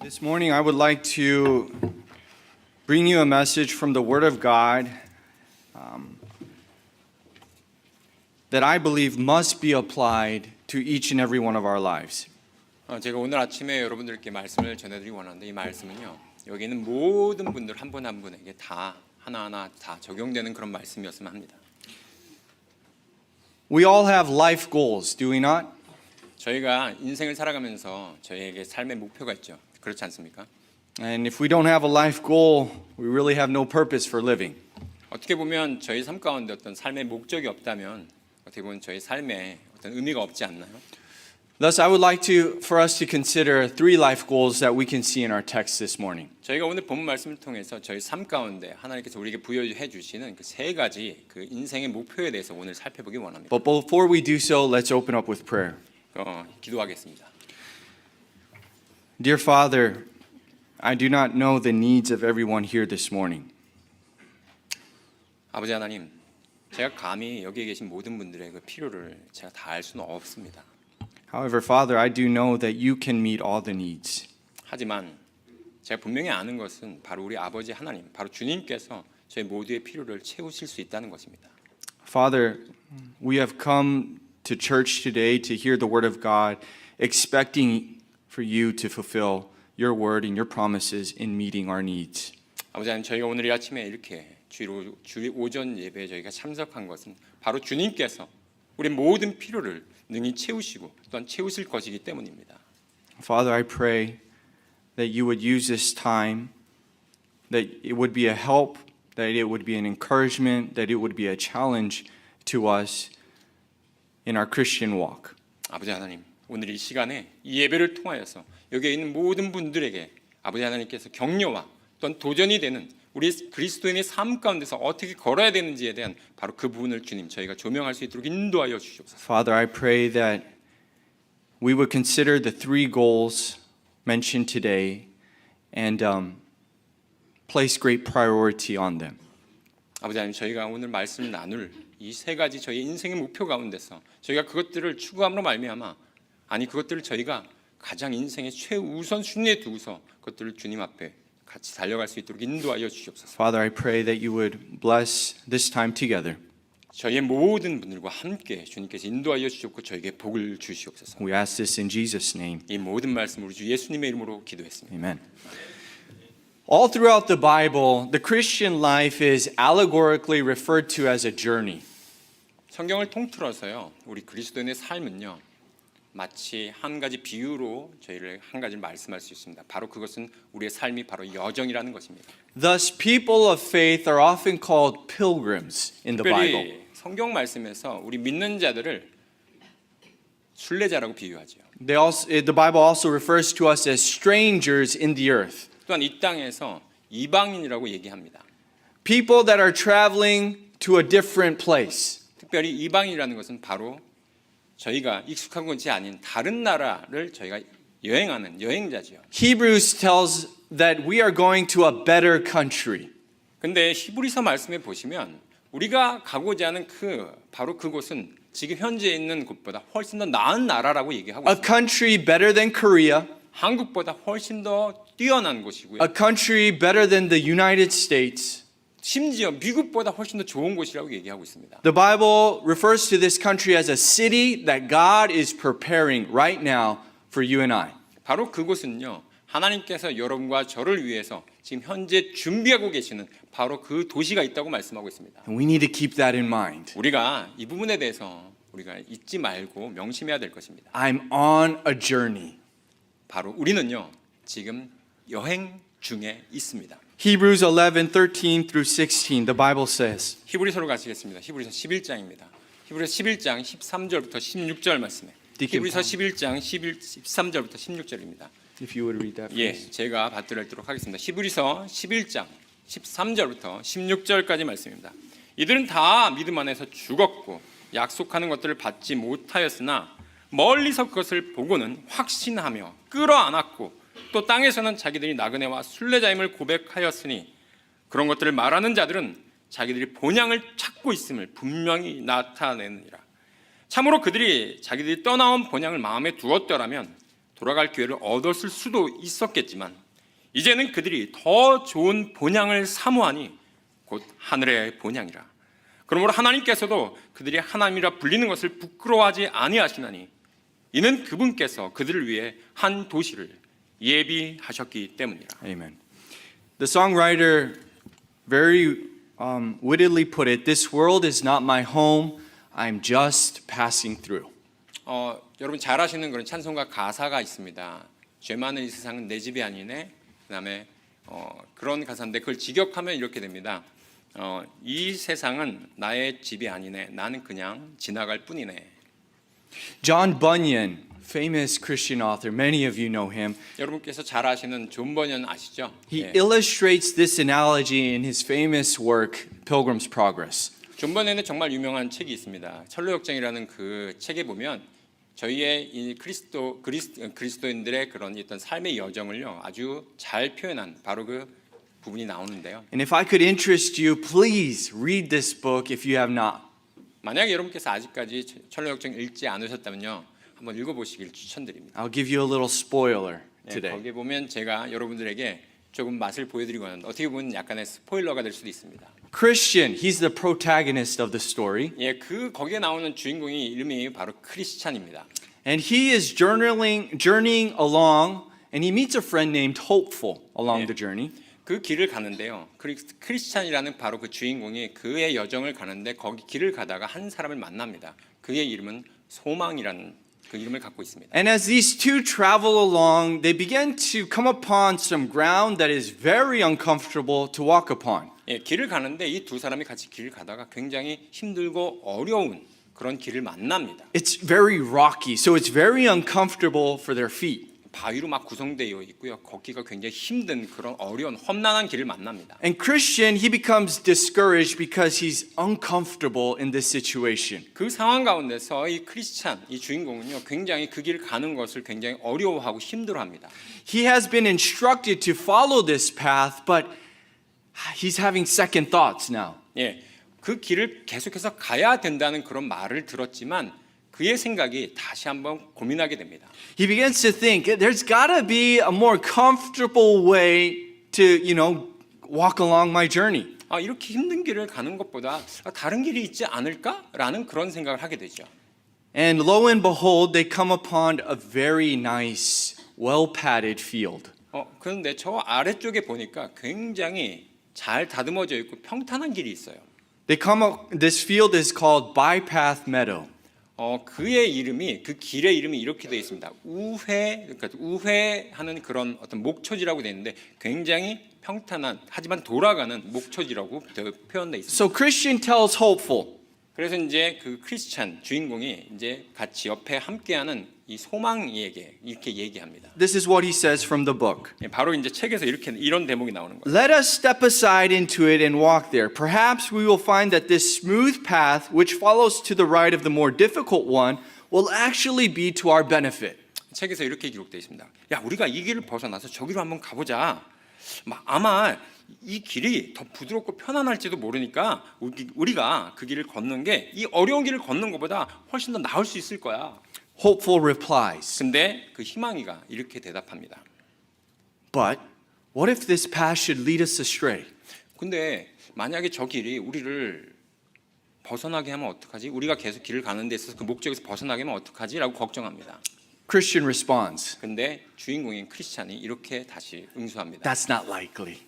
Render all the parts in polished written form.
This morning, I would like to bring you a message from the Word of God that I believe must be applied to each and every one of our lives. 제가 오늘 아침에 여러분들께 말씀을 전해드리기 원하는데 이 말씀은요, 여기 있는 모든 분들 한 분 한 분에게 다 하나하나 다 적용되는 그런 말씀이었으면 합니다. We all have life goals, do we not? 저희가 인생을 살아가면서 저희에게 삶의 목표가 있죠. 그렇지 않습니까? And if we don't have a life goal, we really have no purpose for living. 어떻게 보면 저희 삶 가운데 어떤 삶의 목적이 없다면 어떻게 보면 저희 삶에 어떤 의미가 없지 않나요? Thus, I would like for us to consider three life goals that we can see in our text this morning. 저희가 오늘 본문 말씀을 통해서 저희 삶 가운데 하나님께서 우리에게 부여해 주시는 그 세 가지 그 인생의 목표에 대해서 오늘 살펴보기 원합니다. But before we do so, let's open up with prayer. 기도하겠습니다. Dear Father, I do not know the needs of everyone here this morning. 아버지 하나님, 제가 감히 여기에 계신 모든 분들의 그 필요를 제가 다 알 수는 없습니다. However, Father, I do know that you can meet all the needs. 하지만 제가 분명히 아는 것은 바로 우리 아버지 하나님, 바로 주님께서 저희 모두의 필요를 채우실 수 있다는 것입니다. Father, we have come to church today to hear the word of God, expecting for you to fulfill your word and your promises in meeting our needs. 아버지 하나님, 저희가 오늘 이 아침에 이렇게 주 오전 예배에 저희가 참석한 것은 바로 주님께서 우리 모든 필요를 능히 채우시고 또한 채우실 것이기 때문입니다. Father, I pray that you would use this time, that it would be a help, that it would be an encouragement, that it would be a challenge to us in our Christian walk. 아버지 하나님, 오늘 이 시간에 이 예배를 통하여서 여기에 있는 모든 분들에게 아버지 하나님께서 격려와 또한 도전이 되는 우리 그리스도인의 삶 가운데서 어떻게 걸어야 되는지에 대한 바로 그 부분을 주님 저희가 조명할 수 있도록 인도하여 주시옵소서. Father, I pray that we would consider the three goals mentioned today and place great priority on them. 아버지 하나님, 저희가 오늘 말씀을 나눌 이 세 가지 저희 인생의 목표 가운데서 저희가 그것들을 추구함으로 말미암아 그것들을 저희가 가장 인생의 최우선 순위에 두고서 그것들을 주님 앞에 같이 달려갈 수 있도록 인도하여 주시옵소서. Father, I pray that you would bless this time together. 저희의 모든 분들과 함께 주님께서 인도하여 주시옵고 저에게 복을 주시옵소서. We ask this in Jesus' name. 이 모든 말씀 우리 주 예수님의 이름으로 기도했습니다. Amen. All throughout the Bible, the Christian life is allegorically referred to as a journey. 성경을 통틀어서요, 우리 그리스도인의 삶은요, 마치 한 가지 비유로 저희를 한 가지를 말씀할 수 있습니다. 바로 그것은 우리의 삶이 바로 여정이라는 것입니다. Thus, people of faith are often called pilgrims in the Bible. 특별히 성경 말씀에서 우리 믿는 자들을 순례자라고 비유하죠. The Bible also refers to us as strangers in the earth. 또한 이 땅에서 이방인이라고 얘기합니다. People that are traveling to a different place. 특별히 이방인이라는 것은 바로 저희가 익숙한 것이 아닌 다른 나라를 저희가 여행하는 여행자죠. Hebrews tells that we are going to a better country. 근데 히브리서 말씀에 보시면 우리가 가고자 하는 바로 그곳은 지금 현재 있는 곳보다 훨씬 더 나은 나라라고 얘기하고 A 있습니다. country better than Korea. 한국보다 훨씬 더 뛰어난 곳이고요. A country better than the United States. 심지어 미국보다 훨씬 더 좋은 곳이라고 얘기하고 있습니다. The Bible refers to this country as a city that God is preparing right now for you and I. 바로 그곳은요, 하나님께서 여러분과 저를 위해서 지금 현재 준비하고 계시는 바로 그 도시가 있다고 말씀하고 있습니다. And we need to keep that in mind. 우리가 이 부분에 대해서 우리가 잊지 말고 명심해야 될 것입니다. I'm on a journey. 바로 우리는요, 지금 여행 중에 있습니다. Hebrews 11:13 through 16, the Bible says. 히브리서로 가시겠습니다. 히브리서 11장입니다. 히브리서 11장 13절부터 16절 말씀에. 히브리서 11장 13절부터 16절입니다. If you would read that, 예, please. 제가 받들도록 하겠습니다. 히브리서 11장 13절부터 16절까지 말씀입니다. 이들은 다 믿음 안에서 죽었고 약속하는 것들을 받지 못하였으나 멀리서 그것을 보고는 확신하며 끌어안았고 또 땅에서는 자기들이 나그네와 순례자임을 고백하였으니 그런 것들을 말하는 자들은 자기들이 본향을 찾고 있음을 분명히 나타내느니라. 참으로 그들이 자기들이 떠나온 본향을 마음에 두었더라면 돌아갈 기회를 얻었을 수도 있었겠지만 이제는 그들이 더 좋은 본향을 사모하니 곧 하늘의 본향이라. 그러므로 하나님께서도 그들이 하나님이라 불리는 것을 부끄러워하지 아니하시나니 이는 그분께서 그들을 위해 한 도시를 예비하셨기 때문이라. Amen. The songwriter very wittily put it, this world is not my home, I'm just passing through. 여러분 잘 아시는 그런 찬송가 가사가 있습니다. 죄 많은 이 세상은 내 집이 아니네. 그다음에 그런 가사인데 그걸 직역하면 이렇게 됩니다. 이 세상은 나의 집이 아니네. 나는 그냥 지나갈 뿐이네. John Bunyan, famous Christian author, many of you know him. 여러분께서 잘 아시는 존 버년 아시죠? He illustrates this analogy in his famous work, Pilgrim's Progress. 존 버년의 정말 유명한 책이 있습니다. 철로역정이라는 그 책에 보면 저희의 이 그리스도인들의 그런 어떤 삶의 여정을요 아주 잘 표현한 바로 그 부분이 나오는데요. And if I could interest you, please read this book if you have not. 만약에 여러분께서 아직까지 철로역정 읽지 않으셨다면요 한번 읽어보시길 추천드립니다. I'll give you a little spoiler 네, today. 거기에 보면 제가 여러분들에게 조금 맛을 보여드리고 하는데 어떻게 보면 약간의 스포일러가 될 수도 있습니다. Christian, he's the protagonist of the story. 예, 그 거기에 나오는 주인공이 이름이 바로 크리스찬입니다. And he is journeying along, and he meets a friend named Hopeful along the journey. 그 길을 가는데요. 크리스찬이라는 바로 그 주인공이 그의 여정을 가는데 거기 길을 가다가 한 사람을 만납니다. 그의 이름은 소망이라는 그 이름을 갖고 있습니다. And as these two travel along, they begin to come upon some ground that is very uncomfortable to walk upon. 예, 길을 가는데 이 두 사람이 같이 길을 가다가 굉장히 힘들고 어려운 그런 길을 만납니다. It's very rocky, so it's very uncomfortable for their feet. 바위로 막 구성되어 있고요. 걷기가 굉장히 힘든 그런 어려운 험난한 길을 만납니다. And Christian, he becomes discouraged because he's uncomfortable in this situation. 그 상황 가운데서 이 크리스찬, 이 주인공은요, 굉장히 그 길을 가는 것을 굉장히 어려워하고 힘들어합니다. He has been instructed to follow this path, but he's having second thoughts now. 예, 그 길을 계속해서 가야 된다는 그런 말을 들었지만 그의 생각이 다시 한번 고민하게 됩니다. He begins to think there's got to be a more comfortable way to, walk along my journey. 이렇게 힘든 길을 가는 것보다 다른 길이 있지 않을까라는 그런 생각을 하게 되죠. And lo and behold, they come upon a very nice, well-padded field. 그런데 저 아래쪽에 보니까 굉장히 잘 다듬어져 있고 평탄한 길이 있어요. This field is called Bypath Meadow. 그의 이름이 그 길의 이름이 이렇게 되어 있습니다. 그러니까 우회하는 그런 어떤 목초지라고 되어 있는데 굉장히 평탄한 하지만 돌아가는 목초지라고 표현되어 있습니다. So Christian tells Hopeful, 그래서 이제 그 크리스찬 주인공이 이제 같이 옆에 함께하는 이 소망이에게 이렇게 얘기합니다. this is what he says from the book. 바로 이제 책에서 이런 대목이 나오는 거예요. Let us step aside into it and walk there. Perhaps we will find that this smooth path, which follows to the right of the more difficult one, will actually be to our benefit. 책에서 이렇게 기록되어 있습니다. 야, 우리가 이 길을 벗어나서 저기로 한번 가보자. 아마 이 길이 더 부드럽고 편안할지도 모르니까 우리가 그 길을 걷는 게 이 어려운 길을 걷는 것보다 훨씬 더 나을 수 있을 거야. Hopeful replies, 근데 그 희망이가 이렇게 대답합니다. but what if this path should lead us astray? 근데 만약에 저 길이 우리를 벗어나게 하면 어떡하지? 우리가 계속 길을 가는 데 있어서 그 목적에서 벗어나게 하면 어떡하지? 라고 걱정합니다. Christian responds, 근데 주인공인 크리스찬이 이렇게 다시 응수합니다. that's not likely.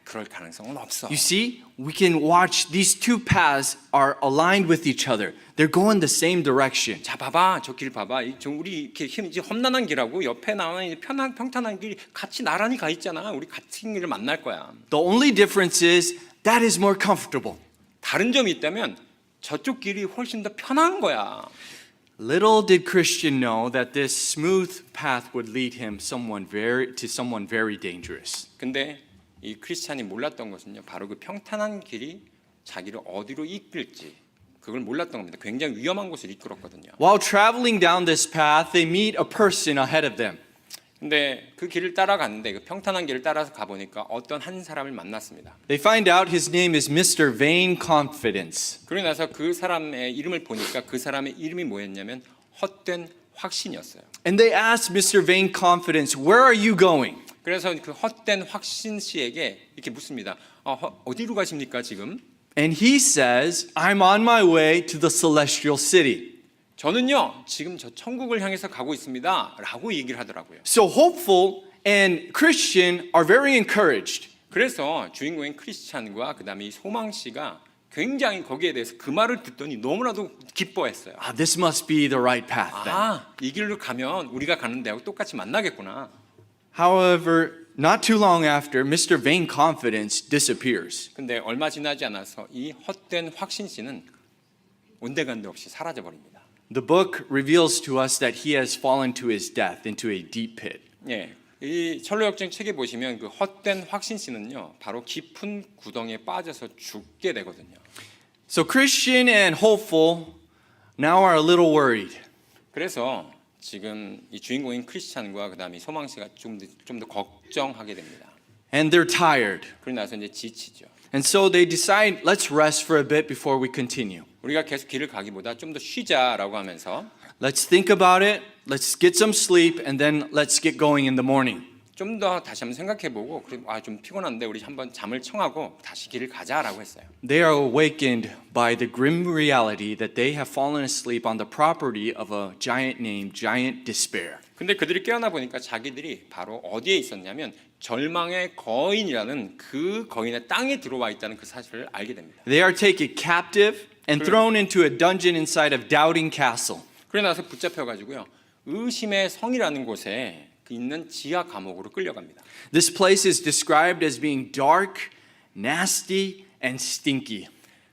그럴 가능성은 없어. You see, we can watch these two paths are aligned with each other. They're going the same direction. 자, 봐봐, 저 길 봐봐. 우리 이렇게 이제 험난한 길하고 옆에 나오는 이제 평탄한 길이 같이 나란히 가 있잖아. 우리 같은 길을 만날 거야. The only difference is that is more comfortable. 다른 점이 있다면 저쪽 길이 훨씬 더 편한 거야. Little did Christian know that this smooth path would lead him to someone very dangerous. 근데 이 크리스찬이 몰랐던 것은요, 바로 그 평탄한 길이 자기를 어디로 이끌지 그걸 몰랐던 겁니다. 굉장히 위험한 곳을 이끌었거든요. While traveling down this path, they meet a person ahead of them. 근데 그 길을 따라갔는데 그 평탄한 길을 따라서 가보니까 어떤 한 사람을 만났습니다. They find out his name is Mr. Vain Confidence. 그러고 나서 그 사람의 이름을 보니까 그 사람의 이름이 뭐였냐면 헛된 확신이었어요. And they asked Mr. Vain Confidence, "Where are you going?" 그래서 그 헛된 확신 씨에게 이렇게 묻습니다. 어디로 가십니까 지금? And he says, "I'm on my way to the celestial city." 저는요 지금 저 천국을 향해서 가고 있습니다라고 얘기를 하더라고요. So hopeful and Christian are very encouraged. 그래서 주인공인 크리스찬과 그다음에 이 소망 씨가 굉장히 거기에 대해서 그 말을 듣더니 너무나도 기뻐했어요. This must be the right path then. 이 길로 가면 우리가 가는 데하고 똑같이 만나겠구나. However, not too long after, Mr. Vain Confidence disappears. 근데 얼마 지나지 않아서 이 헛된 확신 씨는 온데간데 없이 사라져 버립니다. The book reveals to us that he has fallen to his death into a deep pit. 예, 이 철로역정 책에 보시면 그 헛된 확신 씨는요 바로 깊은 구덩이에 빠져서 죽게 되거든요. So Christian and hopeful now are a little worried. 그래서 지금 이 주인공인 크리스찬과 그다음에 소망 씨가 좀 더 걱정하게 됩니다. And they're tired. 그러고 나서 이제 지치죠. And so they decide, let's rest for a bit before we continue. 우리가 계속 길을 가기보다 좀 더 쉬자라고 하면서 Let's think about it, let's get some sleep, and then let's get going in the morning. 좀 더 다시 한번 생각해보고 좀 피곤한데 우리 한번 잠을 청하고 다시 길을 가자라고 했어요. They are awakened by the grim reality that they have fallen asleep on the property of a giant named Giant Despair. 근데 그들이 깨어나 보니까 자기들이 바로 어디에 있었냐면 절망의 거인이라는 그 거인의 땅에 들어와 있다는 그 사실을 알게 됩니다. They are taken captive and thrown into a dungeon inside of Doubting Castle. 그래 나서 붙잡혀 가지고요. 의심의 성이라는 곳에 있는 지하 감옥으로 끌려갑니다. This place is described as being dark, nasty, and stinky.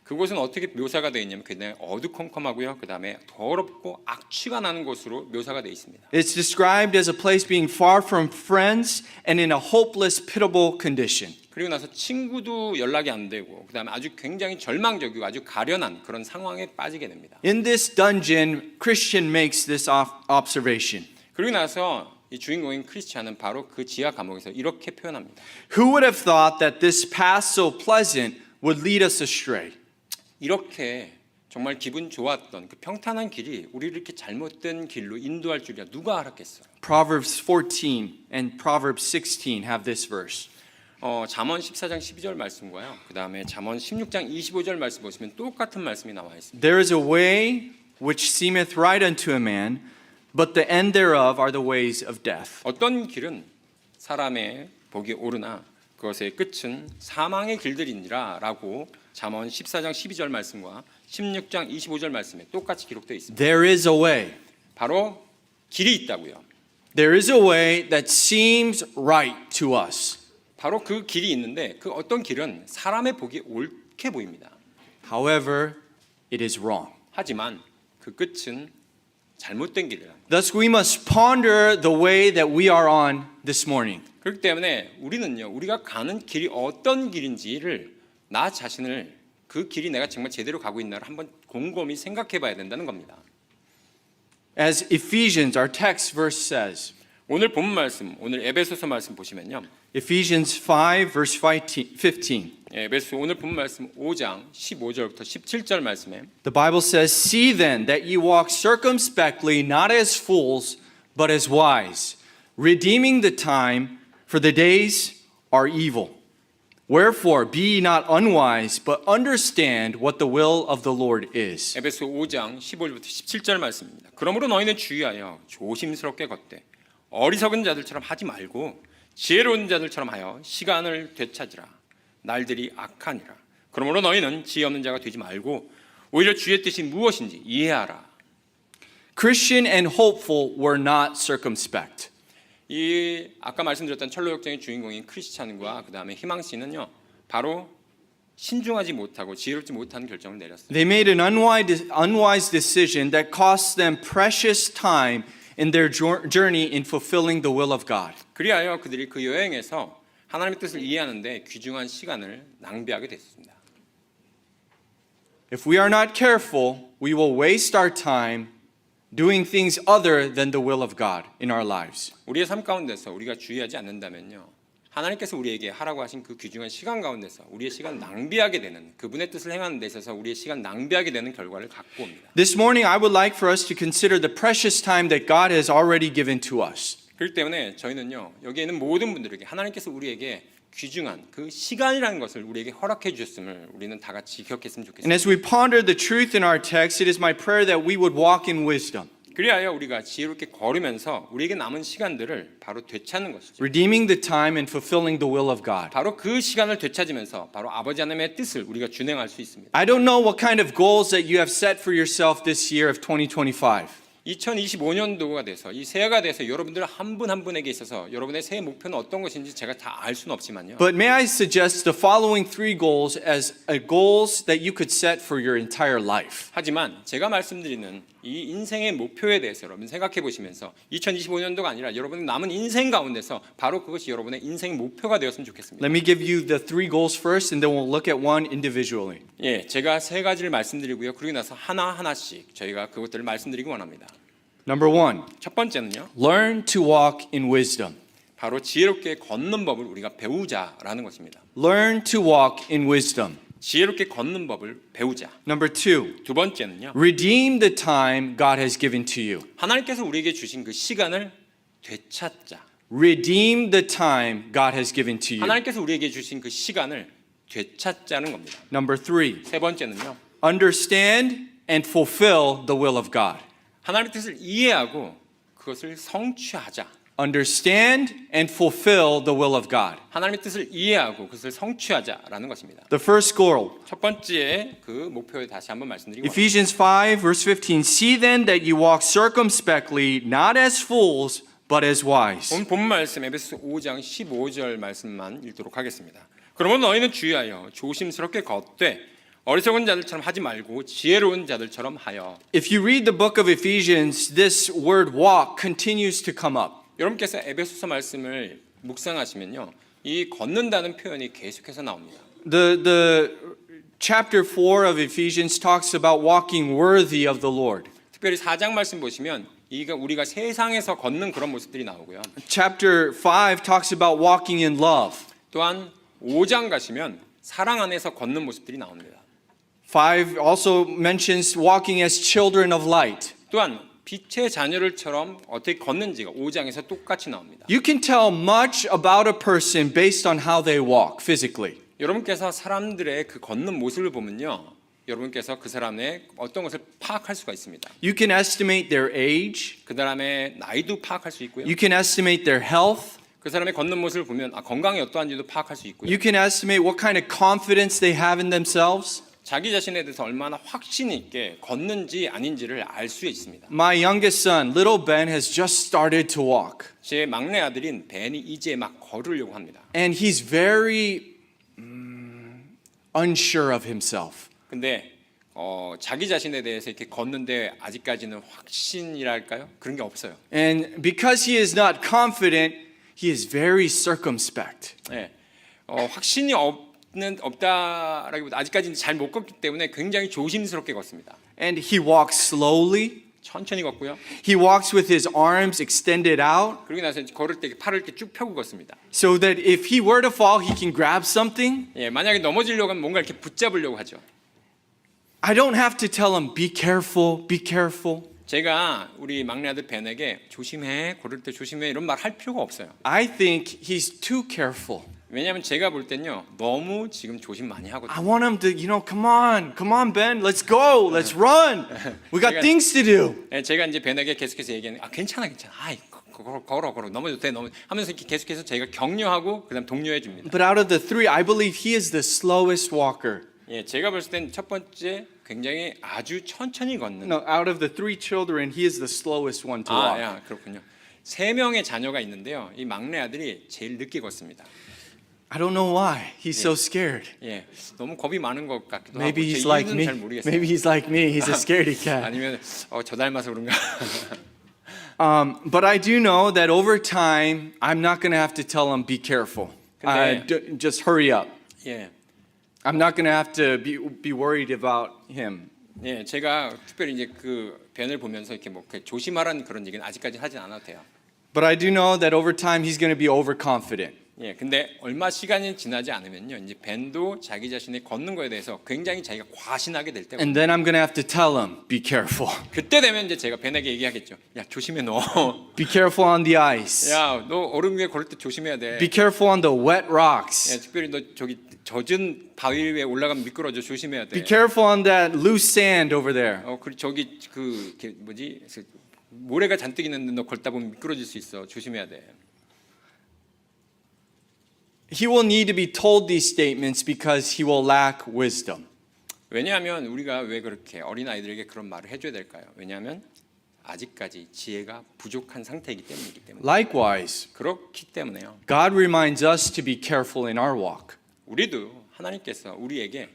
그곳은 어떻게 묘사가 되어 있냐면 그냥 어두컴컴하고요. 그다음에 더럽고 악취가 나는 곳으로 묘사가 되어 있습니다. It's described as a place being far from friends and in a hopeless, pitiable condition. 그리고 나서 친구도 연락이 안 되고 그다음에 아주 굉장히 절망적이고 아주 가련한 그런 상황에 빠지게 됩니다. In this dungeon, Christian makes this observation. 그리고 나서 이 주인공인 크리스찬은 바로 그 지하 감옥에서 이렇게 표현합니다. Who would have thought that this path so pleasant would lead us astray? 이렇게 정말 기분 좋았던 그 평탄한 길이 우리를 이렇게 잘못된 길로 인도할 줄이야 누가 알았겠어요? Proverbs 14 and Proverbs 16 have this verse. 잠언 14장 12절 말씀과요. 그다음에 잠언 16장 25절 말씀 보시면 똑같은 말씀이 나와 있습니다. There is a way which seemeth right unto a man, but the end thereof are the ways of death. 어떤 길은 사람의 복이 오르나 그것의 끝은 사망의 길들이니라라고 잠언 14장 12절 말씀과 16장 25절 말씀에 똑같이 기록되어 있습니다. There is a way. 바로 길이 있다고요. There is a way that seems right to us. 바로 그 길이 있는데 그 어떤 길은 사람의 복이 옳게 보입니다. However, it is wrong. 하지만 그 끝은 잘못된 길이라. Thus, we must ponder the way that we are on this morning. 그렇기 때문에 우리는요, 우리가 가는 길이 어떤 길인지를 나 자신을 그 길이 내가 정말 제대로 가고 있나를 한번 곰곰이 생각해봐야 된다는 겁니다. As Ephesians, our text verse says, 오늘 본 말씀, 오늘 에베소서 말씀 보시면요, Ephesians 5, verse 15. 에베소 오늘 본 말씀 5장 15절부터 17절 말씀에 The Bible says, See then that ye walk circumspectly, not as fools, but as wise, redeeming the time, for the days are evil. Wherefore be ye not unwise, but understand what the will of the Lord is. 에베소 5장 15절부터 17절 말씀입니다. 그러므로 너희는 주의하여 조심스럽게 걷되 어리석은 자들처럼 하지 말고 지혜로운 자들처럼 하여 시간을 되찾으라. 날들이 악하니라. 그러므로 너희는 지혜 없는 자가 되지 말고 오히려 주의 뜻이 무엇인지 이해하라. Christian and hopeful were not circumspect. 이 아까 말씀드렸던 철로역정의 주인공인 크리스찬과 그 다음에 희망 씨는요, 바로 신중하지 못하고 지혜롭지 못한 결정을 내렸어요. They made an unwise decision that cost them precious time in their journey in fulfilling the will of God. 그리하여 그들이 그 여행에서 하나님의 뜻을 이해하는데 귀중한 시간을 낭비하게 됐습니다. If we are not careful, we will waste our time doing things other than the will of God in our lives. 우리의 삶 가운데서 우리가 주의하지 않는다면요, 하나님께서 우리에게 하라고 하신 그 귀중한 시간 가운데서 우리의 시간 낭비하게 되는 그분의 뜻을 행하는 데 있어서 우리의 시간 낭비하게 되는 결과를 갖고 옵니다. This morning, I would like for us to consider the precious time that God has already given to us. 그렇기 때문에 저희는요 여기에 있는 모든 분들에게 하나님께서 우리에게 귀중한 그 시간이라는 것을 우리에게 허락해 주셨음을 우리는 다 같이 기억했으면 And 좋겠습니다. as we ponder the truth in our text, it is my prayer that we would walk in wisdom, 그리하여 우리가 지혜롭게 걸으면서 우리에게 남은 시간들을 바로 되찾는 것이죠. redeeming the time and fulfilling the will of God. 바로 그 시간을 되찾으면서 바로 아버지 하나님의 뜻을 우리가 준행할 수 있습니다. I don't know what kind of goals that you have set for yourself this year of 2025. 2025년도가 돼서 이 새해가 돼서 여러분들 한 분 한 분에게 있어서 여러분의 새해 목표는 어떤 것인지 제가 다 알 수는 없지만요. But may I suggest the following three goals as goals that you could set for your entire life. 하지만 제가 말씀드리는 이 인생의 목표에 대해서 여러분 생각해 보시면서 2025년도가 아니라 여러분의 남은 인생 가운데서 바로 그것이 여러분의 인생 목표가 되었으면 좋겠습니다. Let me give you the three goals first, and then we'll look at one individually. 예, 제가 세 가지를 말씀드리고요. 그러고 나서 하나씩 저희가 그것들을 말씀드리기 원합니다. Number one, 첫 번째는요. learn to walk in wisdom. 바로 지혜롭게 걷는 법을 우리가 배우자라는 것입니다. Learn to walk in wisdom. 지혜롭게 걷는 법을 배우자. Number two, 두 번째는요. redeem the time God has given to you. 하나님께서 우리에게 주신 그 시간을 되찾자. Redeem the time God has given to you. 하나님께서 우리에게 주신 그 시간을 되찾자는 겁니다. Number three, 세 번째는요. understand and fulfill the will of God. 하나님의 뜻을 이해하고 그것을 성취하자. Understand and fulfill the will of God. 하나님의 뜻을 이해하고 그것을 성취하자라는 것입니다. The first goal, 첫 번째 그 목표에 다시 한번 말씀드리고 Ephesians 5, verse 15. See then that you walk circumspectly, not as fools, but as wise. 오늘 본 말씀 에베소 5장 15절 말씀만 읽도록 하겠습니다. 그러면 너희는 주의하여 조심스럽게 걷되 어리석은 자들처럼 하지 말고 지혜로운 자들처럼 하여. If you read the book of Ephesians, this word walk continues to come up. 여러분께서 에베소서 말씀을 묵상하시면요, 이 걷는다는 표현이 계속해서 나옵니다. The chapter 4 of Ephesians talks about walking worthy of the Lord. 특별히 4장 말씀 보시면 이가 우리가 세상에서 걷는 그런 모습들이 나오고요. Chapter 5 talks about walking in love. 또한 5장 가시면 사랑 안에서 걷는 모습들이 나옵니다. 5 also mentions walking as children of light. 또한 빛의 자녀들처럼 어떻게 걷는지가 5장에서 똑같이 나옵니다. You can tell much about a person based on how they walk physically. 여러분께서 사람들의 그 걷는 모습을 보면요, 여러분께서 그 사람의 어떤 것을 파악할 수가 있습니다. You can estimate their age. 그 사람의 나이도 파악할 수 있고요. You can estimate their health. 그 사람의 걷는 모습을 보면 건강이 어떠한지도 파악할 수 있고요. You can estimate what kind of confidence they have in themselves. 자기 자신에 대해서 얼마나 확신 있게 걷는지 아닌지를 알 수 있습니다. My youngest son, little Ben, has just started to walk. 제 막내 아들인 벤이 이제 막 걸으려고 합니다. And he's very unsure of himself. 근데 자기 자신에 대해서 이렇게 걷는데 아직까지는 확신이랄까요? 그런 게 없어요. And because he is not confident, he is very circumspect. 네. 확신이 없다라기보다 아직까지는 잘 못 걷기 때문에 굉장히 조심스럽게 걷습니다. And he walks slowly. 천천히 걷고요. He walks with his arms extended out 그러고 나서 걸을 때 팔을 이렇게 쭉 펴고 걷습니다. so that if he were to fall, he can grab something. 예, 만약에 넘어지려고 하면 뭔가 이렇게 붙잡으려고 하죠. I don't have to tell him, be careful, be careful. 제가 우리 막내 아들 벤에게 조심해, 걸을 때 조심해 이런 말 할 필요가 없어요. I think he's too careful. 왜냐하면 제가 볼 땐요 너무 지금 조심 많이 하거든요. I want him to, come on, Ben, let's go, let's run. We got things to do. 예, 제가 이제 벤에게 계속해서 얘기하는, 괜찮아, 아이 걸어 넘어져도 돼 하면서 이렇게 계속해서 제가 격려하고 그다음 독려해 줍니다. But out of the three, I believe he is the slowest walker. 예, 제가 봤을 땐 첫 번째 굉장히 아주 천천히 걷는. No, out of the three children, he is the slowest one to walk. 야, 그렇군요. 3명의 자녀가 있는데요. 이 막내 아들이 제일 늦게 걷습니다. I don't know why. He's so scared. 예, 너무 겁이 많은 것 같기도 Maybe 하고 제 he's like 이유는 me. 잘 모르겠어요. Maybe he's like me. He's a scaredy cat. 아니면 저 닮아서 그런가? But I do know that over time, I'm not going to have to tell him, be careful. Just hurry up. 예, I'm not going to have to be worried about him. 예, 제가 특별히 이제 그 벤을 보면서 이렇게 뭐 조심하라는 그런 얘기는 아직까지 하진 않아도 돼요. But I do know that over time, he's going to be overconfident. 예, 근데 얼마 시간이 지나지 않으면요, 이제 벤도 자기 자신의 걷는 거에 대해서 굉장히 자기가 과신하게 될 때가 And then I'm going to have to tell him, be careful. 그때 되면 이제 제가 벤에게 얘기하겠죠. 야, 조심해 너. Be careful on the ice. 야, 너 얼음 위에 걸을 때 조심해야 돼. Be careful on the wet rocks. 예, 특별히 너 저기 젖은 바위 위에 올라가면 미끄러져 조심해야 돼. Be careful on that loose sand over there. 그리고 저기 뭐지? 모래가 잔뜩 있는데 너 걷다 보면 미끄러질 수 있어. 조심해야 돼. He will need to be told these statements because he will lack wisdom. 왜냐하면 우리가 왜 그렇게 어린 아이들에게 그런 말을 해줘야 될까요? 왜냐하면 아직까지 지혜가 부족한 상태이기 때문에. Likewise, 그렇기 때문에요. God reminds us to be careful in our walk. 우리도 하나님께서 우리에게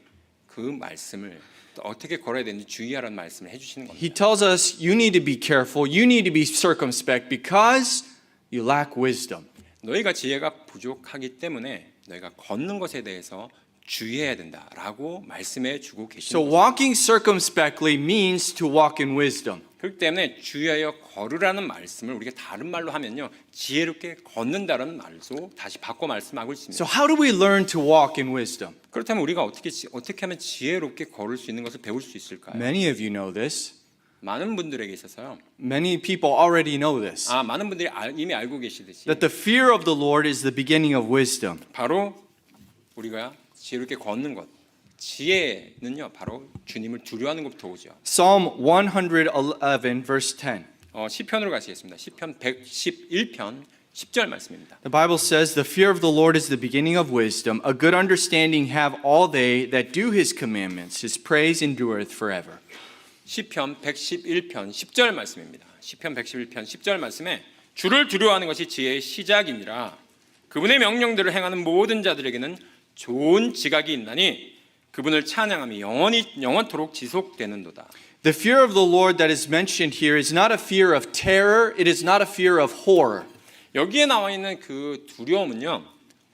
그 말씀을 어떻게 걸어야 되는지 주의하라는 말씀을 해주시는 겁니다. He tells us, you need to be careful, you need to be circumspect because you lack wisdom. 너희가 지혜가 부족하기 때문에 너희가 걷는 것에 대해서 주의해야 된다라고 말씀해 주고 So 계시는 거죠. walking circumspectly means to walk in wisdom. 그렇기 때문에 주의하여 걸으라는 말씀을 우리가 다른 말로 하면요, 지혜롭게 걷는다라는 말로 다시 바꿔 말씀하고 있습니다. So how do we learn to walk in wisdom? 그렇다면 우리가 어떻게 하면 지혜롭게 걸을 수 있는 것을 배울 수 있을까요? Many of you know this. 많은 분들에게 있어서요. Many people already know this. 많은 분들이 이미 알고 계시듯이 That the fear of the Lord is the beginning of wisdom. 바로 우리가 지혜롭게 걷는 것, 지혜는요 바로 주님을 두려워하는 것부터 오죠. Psalm 111 verse 10. 시편으로 가시겠습니다. 시편 111편 10절 말씀입니다. The Bible says, "The fear of the Lord is the beginning of wisdom. A good understanding have all they that do his commandments. His praise endureth forever." 시편 111편 10절 말씀입니다. 시편 111편 10절 말씀에 주를 두려워하는 것이 지혜의 시작이니라. 그분의 명령들을 행하는 모든 자들에게는 좋은 지각이 있나니 그분을 찬양함이 영원토록 지속되는도다. The fear of the Lord that is mentioned here is not a fear of terror, it is not a fear of horror. 여기에 나와 있는 그 두려움은요,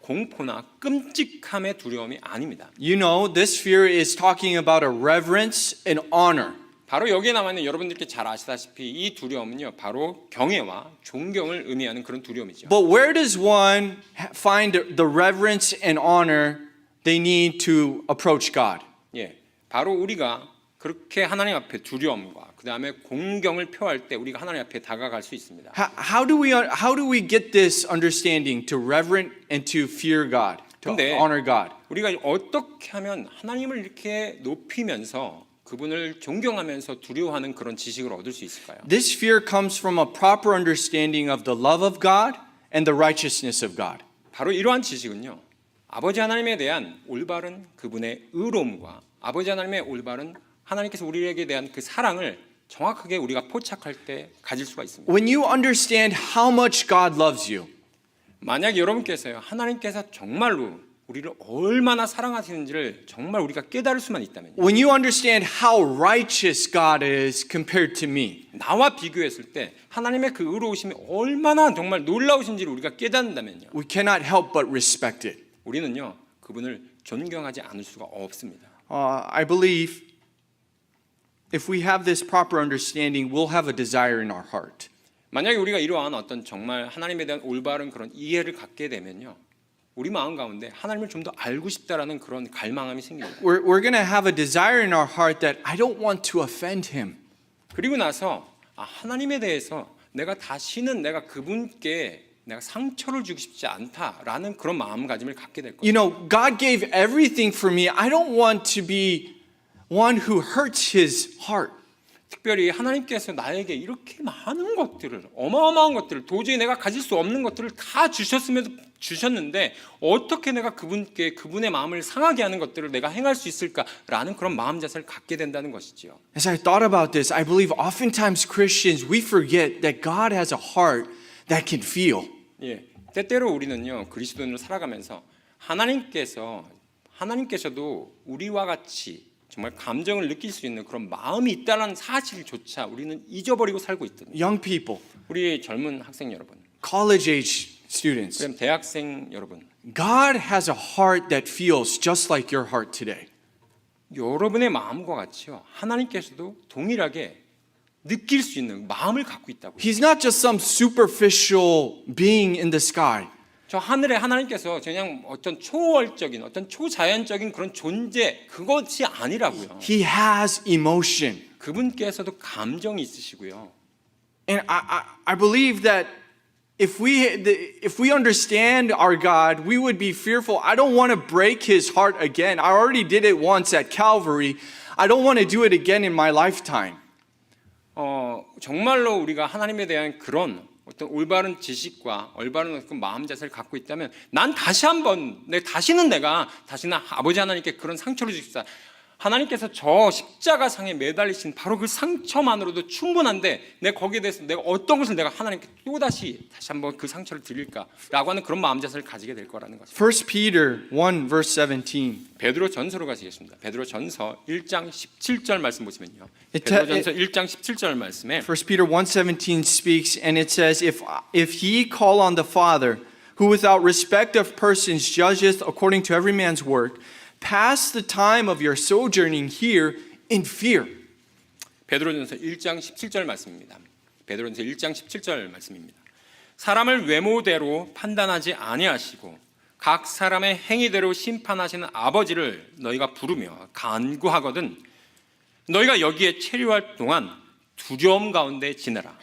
공포나 끔찍함의 두려움이 아닙니다. You know, this fear is talking about a reverence and honor. 바로 여기에 나와 있는 여러분들께 잘 아시다시피 이 두려움은요, 바로 경외와 존경을 의미하는 그런 두려움이죠. But where does one find the reverence and honor they need to approach God? 예, 바로 우리가 그렇게 하나님 앞에 두려움과 그 다음에 공경을 표할 때 우리가 하나님 앞에 다가갈 수 있습니다. How do we get this understanding to reverent and to fear God, to 근데 honor God? 우리가 어떻게 하면 하나님을 이렇게 높이면서 그분을 존경하면서 두려워하는 그런 지식을 얻을 수 있을까요? This fear comes from a proper understanding of the love of God and the righteousness of God. 바로 이러한 지식은요, 아버지 하나님에 대한 올바른 그분의 의로움과 아버지 하나님의 올바른 하나님께서 우리에게 대한 그 사랑을 정확하게 우리가 포착할 때 가질 수가 있습니다. When you understand how much God loves you, 만약 여러분께서요, 하나님께서 정말로 우리를 얼마나 사랑하시는지를 정말 우리가 깨달을 수만 있다면요, when you understand how righteous God is compared to me, 나와 비교했을 때 하나님의 그 의로우심이 얼마나 정말 놀라우신지를 우리가 깨닫는다면요, we cannot help but respect it. 우리는요 그분을 존경하지 않을 수가 없습니다. I believe if we have this proper understanding, we'll have a desire in our heart. 만약에 우리가 이러한 어떤 정말 하나님에 대한 올바른 그런 이해를 갖게 되면요, 우리 마음 가운데 하나님을 좀 더 알고 싶다라는 그런 갈망함이 생깁니다. We're going to have a desire in our heart that I don't want to offend him. 그리고 나서 하나님에 대해서 내가 다시는 내가 그분께 내가 상처를 주고 싶지 않다라는 그런 마음가짐을 갖게 될 거예요. You know, God gave everything for me. I don't want to be one who hurts his heart. 특별히 하나님께서 나에게 이렇게 많은 것들을, 어마어마한 것들을, 도저히 내가 가질 수 없는 것들을 다 주셨는데 어떻게 내가 그분께 그분의 마음을 상하게 하는 것들을 내가 행할 수 있을까라는 그런 마음 자세를 갖게 된다는 것이지요. As I thought about this, I believe oftentimes Christians, we forget that God has a heart that can feel. 예, 때때로 우리는요 그리스도인으로 살아가면서 하나님께서도 우리와 같이 정말 감정을 느낄 수 있는 그런 마음이 있다는 사실조차 우리는 잊어버리고 살고 있거든요. Young people, 우리 젊은 학생 여러분, college age students, 그럼 대학생 여러분, God has a heart that feels just like your heart today. 여러분의 마음과 같이요 하나님께서도 동일하게 느낄 수 있는 마음을 갖고 있다고요. He's not just some superficial being in the sky. 저 하늘에 하나님께서 그냥 어떤 초월적인 어떤 초자연적인 그런 존재 그것이 아니라고요. He has emotion. 그분께서도 감정이 있으시고요. And I believe that if we understand our God, we would be fearful. I don't want to break his heart again. I already did it once at Calvary. I don't want to do it again in my lifetime. 정말로 우리가 하나님에 대한 그런 어떤 올바른 지식과 올바른 그 마음 자세를 갖고 있다면 난 다시는 아버지 하나님께 그런 상처를 주십사. 하나님께서 저 십자가상에 매달리신 바로 그 상처만으로도 충분한데 내가 거기에 대해서 내가 어떤 것을 내가 하나님께 다시 한번 그 상처를 드릴까라고 하는 그런 마음 자세를 가지게 될 거라는 것입니다. 1 Peter 1 verse 17. 베드로 전서로 가시겠습니다. 베드로 전서 1장 17절 말씀 보시면요. It- 베드로 전서 1장 17절 말씀에 1 Peter 1:17 speaks, and it says, if ye call on the Father, who without respect of persons judgeth according to every man's work, pass the time of your sojourning here in fear. 베드로전서 1장 17절 말씀입니다. 베드로전서 1장 17절 말씀입니다. 사람을 외모대로 판단하지 아니하시고 각 사람의 행위대로 심판하시는 아버지를 너희가 부르며 간구하거든 너희가 여기에 체류할 동안 두려움 가운데 지내라.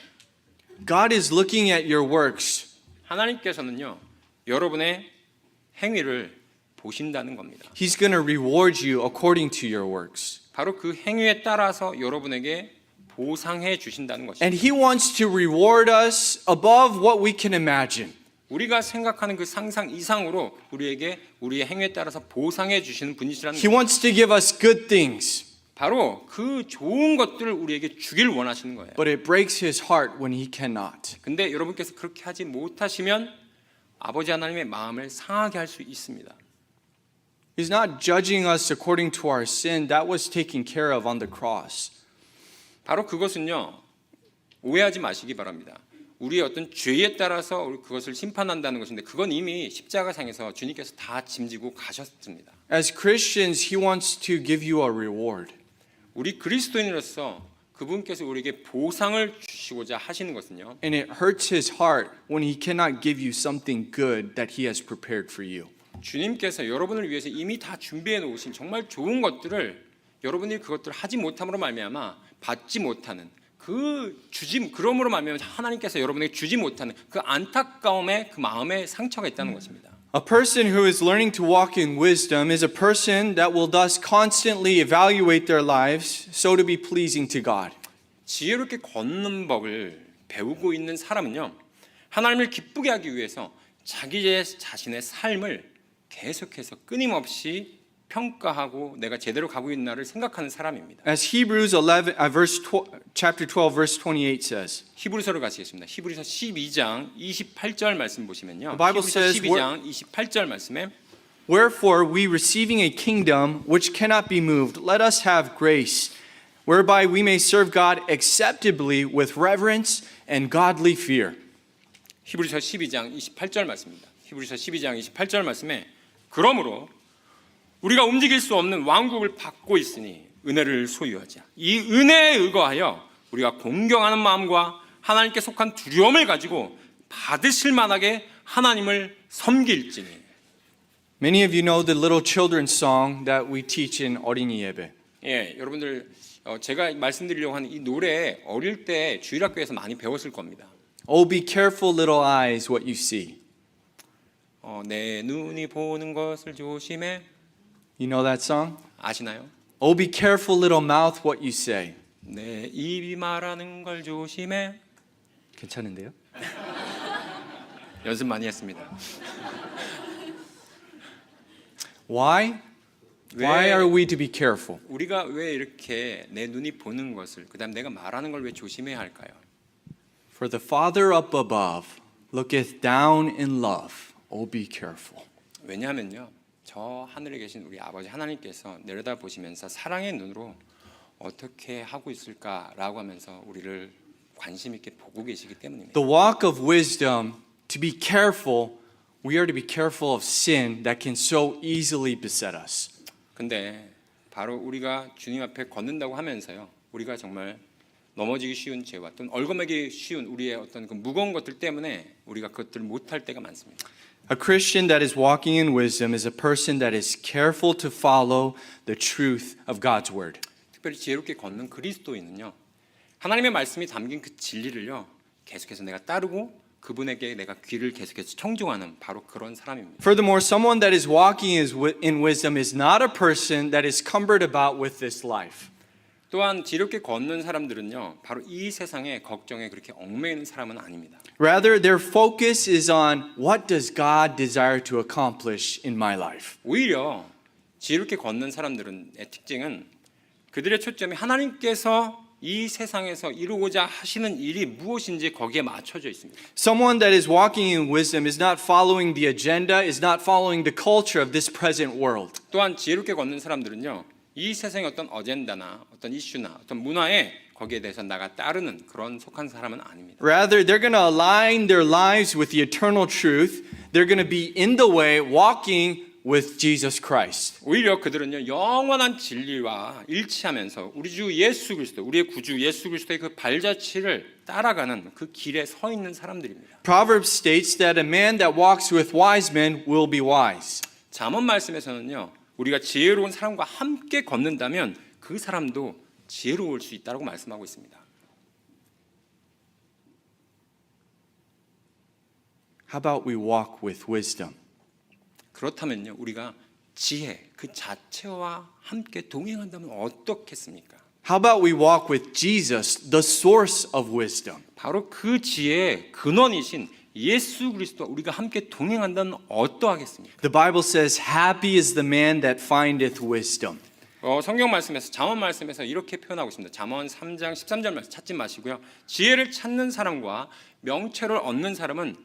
God is looking at your works. 하나님께서는요 여러분의 행위를 보신다는 겁니다. He's going to reward you according to your works. 바로 그 행위에 따라서 여러분에게 보상해 주신다는 것입니다. And He wants to reward us above what we can imagine. 우리가 생각하는 그 상상 이상으로 우리에게 우리의 행위에 따라서 보상해 주시는 분이시라는 He 거예요. wants to give us good things, 바로 그 좋은 것들을 우리에게 주길 원하시는 거예요. but it breaks His heart when He cannot. 근데 여러분께서 그렇게 하지 못하시면 아버지 하나님의 마음을 상하게 할 수 있습니다. He's not judging us according to our sin. That was taken care of on the cross. 바로 그것은요. 오해하지 마시기 바랍니다. 우리의 어떤 죄에 따라서 그것을 심판한다는 것인데 그건 이미 십자가상에서 주님께서 다 짐지고 가셨습니다. As Christians, He wants to give you a reward. 우리 그리스도인으로서 그분께서 우리에게 보상을 주시고자 하시는 것은요. And it hurts His heart when He cannot give you something good that He has prepared for you. 주님께서 여러분을 위해서 이미 다 준비해 놓으신 정말 좋은 것들을 여러분이 그것들을 하지 못함으로 말미암아 받지 못하는 그러므로 말미암아 하나님께서 여러분에게 주지 못하는 그 안타까움의 그 마음에 상처가 있다는 것입니다. A person who is learning to walk in wisdom is a person that will thus constantly evaluate their lives so to be pleasing to God. 지혜롭게 걷는 법을 배우고 있는 사람은요. 하나님을 기쁘게 하기 위해서 자기 자신의 삶을 계속해서 끊임없이 평가하고 내가 제대로 가고 있나를 생각하는 사람입니다. As Hebrews chapter 12 verse 28 says. 히브리서로 가시겠습니다. 히브리서 12장 28절 말씀 보시면요. The Bible 히브리서 says, 12장 28절 말씀에 Wherefore we receiving a kingdom which cannot be moved, let us have grace, whereby we may serve God acceptably with reverence and godly fear. 히브리서 12장 28절 말씀입니다. 히브리서 12장 28절 말씀에 그러므로 우리가 움직일 수 없는 왕국을 받고 있으니 은혜를 소유하자. 이 은혜에 의거하여 우리가 공경하는 마음과 하나님께 속한 두려움을 가지고 받으실 만하게 하나님을 섬길지니. Many of you know the little children's song that we teach in 어린이 예배. 예, 여러분들 제가 말씀드리려고 하는 이 노래 어릴 때 주일학교에서 많이 배웠을 겁니다. Oh, be careful, little eyes, what you see. 내 눈이 보는 것을 조심해. You know that song? 아시나요? Oh, be careful, little mouth, what you say. 내 입이 말하는 걸 조심해. 괜찮은데요? 연습 많이 했습니다. Why? Why are we to be careful? 우리가 왜 이렇게 내 눈이 보는 것을 그다음 내가 말하는 걸 왜 조심해야 할까요? For the Father up above looketh down in love. Oh, be careful. 왜냐하면요. 저 하늘에 계신 우리 아버지 하나님께서 내려다보시면서 사랑의 눈으로 어떻게 하고 있을까라고 하면서 우리를 관심 있게 보고 계시기 때문입니다. The walk of wisdom, to be careful, we are to be careful of sin that can so easily beset us. 근데 바로 우리가 주님 앞에 걷는다고 하면서요. 우리가 정말 넘어지기 쉬운 죄와 또는 얽어매기 쉬운 우리의 어떤 그 무거운 것들 때문에 우리가 그것들을 못할 때가 많습니다. A Christian that is walking in wisdom is a person that is careful to follow the truth of God's word. 특별히 지혜롭게 걷는 그리스도인은요, 하나님의 말씀이 담긴 그 진리를요 계속해서 내가 따르고 그분에게 내가 귀를 계속해서 청중하는 바로 그런 사람입니다. Furthermore, someone that is walking in wisdom is not a person that is cumbered about with this life. 또한 지혜롭게 걷는 사람들은요 바로 이 세상의 걱정에 그렇게 얽매이는 사람은 아닙니다. Rather, their focus is on what does God desire to accomplish in my life. 오히려 지혜롭게 걷는 사람들의 특징은 그들의 초점이 하나님께서 이 세상에서 이루고자 하시는 일이 무엇인지 거기에 맞춰져 있습니다. Someone that is walking in wisdom is not following the agenda, is not following the culture of this present world. 또한 지혜롭게 걷는 사람들은요 이 세상의 어떤 어젠다나 어떤 이슈나 어떤 문화에 거기에 대해서 나가 따르는 그런 속한 사람은 아닙니다. Rather, they're going to align their lives with the eternal truth. They're going to be in the way, walking with Jesus Christ. 오히려 그들은요 영원한 진리와 일치하면서 우리 주 예수 그리스도, 우리의 구주 예수 그리스도의 그 발자취를 따라가는 그 길에 서 있는 사람들입니다. Proverbs states that a man that walks with wise men will be wise. 잠언 말씀에서는요 우리가 지혜로운 사람과 함께 걷는다면 그 사람도 지혜로울 수 있다고 말씀하고 있습니다. How about we walk with wisdom? 그렇다면요 우리가 지혜 그 자체와 함께 동행한다면 어떻겠습니까? How about we walk with Jesus, the source of wisdom? 바로 그 지혜의 근원이신 예수 그리스도와 우리가 함께 동행한다면 어떠하겠습니까? The Bible says, happy is the man that findeth wisdom. 성경 말씀에서 잠언 말씀에서 이렇게 표현하고 있습니다. 잠언 3장 13절 말씀 찾지 마시고요. 지혜를 찾는 사람과 명철을 얻는 사람은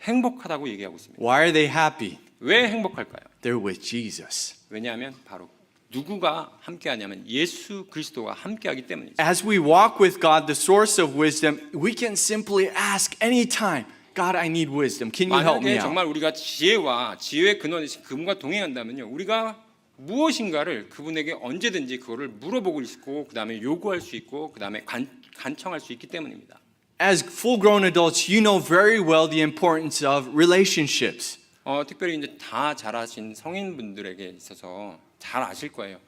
행복하다고 얘기하고 있습니다. Why are they happy? 왜 행복할까요? They're with Jesus. 왜냐하면 바로 누구가 함께하냐면 예수 그리스도가 함께하기 때문이죠. As we walk with God, the source of wisdom, we can simply ask anytime, God, I need wisdom. Can you help me 만약에 out? 정말 우리가 지혜의 근원이신 그분과 동행한다면요, 우리가 무엇인가를 그분에게 언제든지 그거를 물어보고 있고, 그 다음에 요구할 수 있고, 그 다음에 간청할 수 있기 때문입니다. As full-grown adults, you know very well the importance of relationships. 특별히 이제 다 자라신 성인분들에게 있어서 잘 아실 거예요.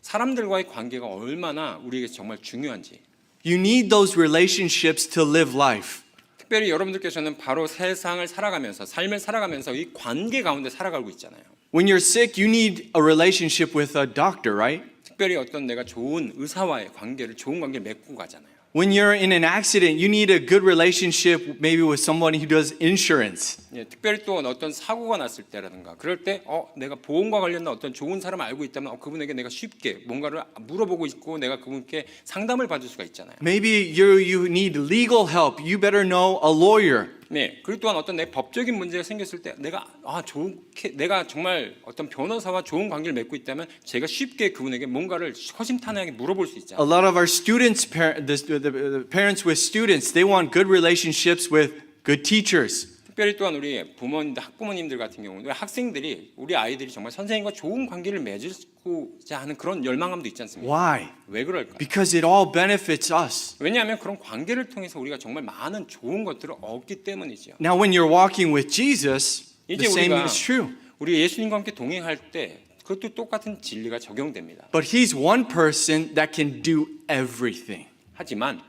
사람들과의 관계가 얼마나 우리에게 정말 중요한지. You need those relationships to live life. 특별히 여러분들께서는 바로 세상을 살아가면서 삶을 살아가면서 이 관계 가운데 살아가고 있잖아요. When you're sick, you need a relationship with a doctor, right? 특별히 어떤 내가 좋은 의사와의 관계를 좋은 관계를 맺고 가잖아요. When you're in an accident, you need a good relationship maybe with somebody who does insurance. 예, 특별히 또 어떤 사고가 났을 때라든가 그럴 때 내가 보험과 관련된 어떤 좋은 사람을 알고 있다면 그분에게 내가 쉽게 뭔가를 물어보고 있고 내가 그분께 상담을 받을 수가 있잖아요. Maybe you need legal help. You better know a lawyer. 네, 그리고 또한 어떤 내 법적인 문제가 생겼을 때 내가 정말 어떤 변호사와 좋은 관계를 맺고 있다면 제가 쉽게 그분에게 뭔가를 허심탄회하게 물어볼 수 A 있잖아요. lot of our students, the parents with students, they want good relationships with good teachers. 특별히 또한 우리 부모님들, 학부모님들 같은 경우는 학생들이 우리 아이들이 정말 선생님과 좋은 관계를 맺고자 하는 그런 열망함도 있지 않습니까? Why? 왜 그럴까요? Because it all benefits us. 왜냐하면 그런 관계를 통해서 우리가 정말 많은 좋은 것들을 얻기 때문이죠. Now, when you're walking with Jesus, the 이제 same 우리가 is true. 우리 예수님과 함께 동행할 때 그것도 똑같은 진리가 적용됩니다. But He's one person that can do everything. 하지만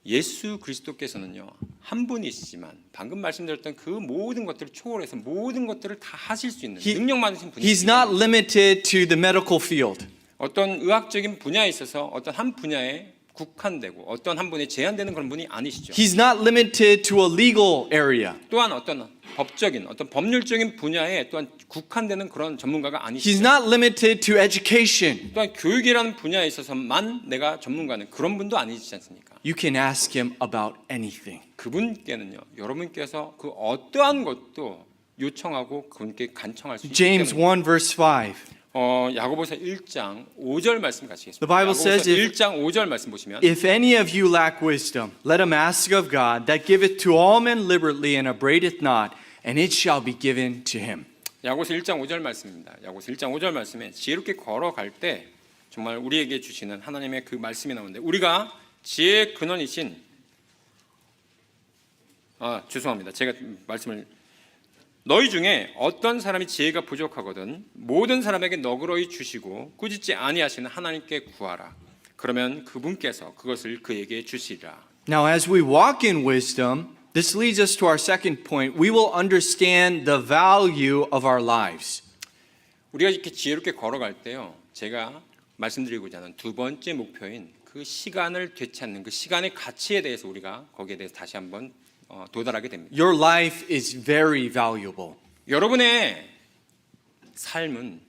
예수 그리스도께서는요 한 분이시지만 방금 말씀드렸던 그 모든 것들을 초월해서 모든 것들을 다 하실 수 있는 능력 많으신 He's 분이시죠. not limited to the medical field. 어떤 의학적인 분야에 있어서 어떤 한 분야에 국한되고 어떤 한 분에 제한되는 그런 분이 아니시죠. He's not limited to a legal area. 또한 어떤 법적인 어떤 법률적인 분야에 또한 국한되는 그런 전문가가 He's 아니시죠. not limited to education. 또한 교육이라는 분야에 있어서만 내가 전문가는 그런 분도 아니지 않습니까? You can ask Him about anything. 그분께는요 여러분께서 그 어떠한 것도 요청하고 그분께 간청할 수 있기 James 때문에 1 verse 5. 야고보서 1장 5절 말씀 가시겠습니다. The Bible 야고보서 says 1장 5절 말씀 보시면 If any of you lack wisdom, let him ask of God, that giveth to all men liberally and upbraideth not, and it shall be given to him. 야고보서 1장 5절 말씀입니다. 야고보서 1장 5절 말씀에 지혜롭게 걸어갈 때 정말 우리에게 주시는 하나님의 그 말씀이 나오는데 우리가 지혜의 근원이신 죄송합니다. 제가 말씀을 너희 중에 어떤 사람이 지혜가 부족하거든 모든 사람에게 너그러이 주시고 꾸짖지 아니하시는 하나님께 구하라. 그러면 그분께서 그것을 그에게 주시리라. Now, as we walk in wisdom, this leads us to our second point. We will understand the value of our lives. 우리가 이렇게 지혜롭게 걸어갈 때요, 제가 말씀드리고자 하는 두 번째 목표인 그 시간을 되찾는 그 시간의 가치에 대해서 우리가 거기에 대해서 다시 한번 도달하게 됩니다. Your life is very valuable. 여러분의 삶은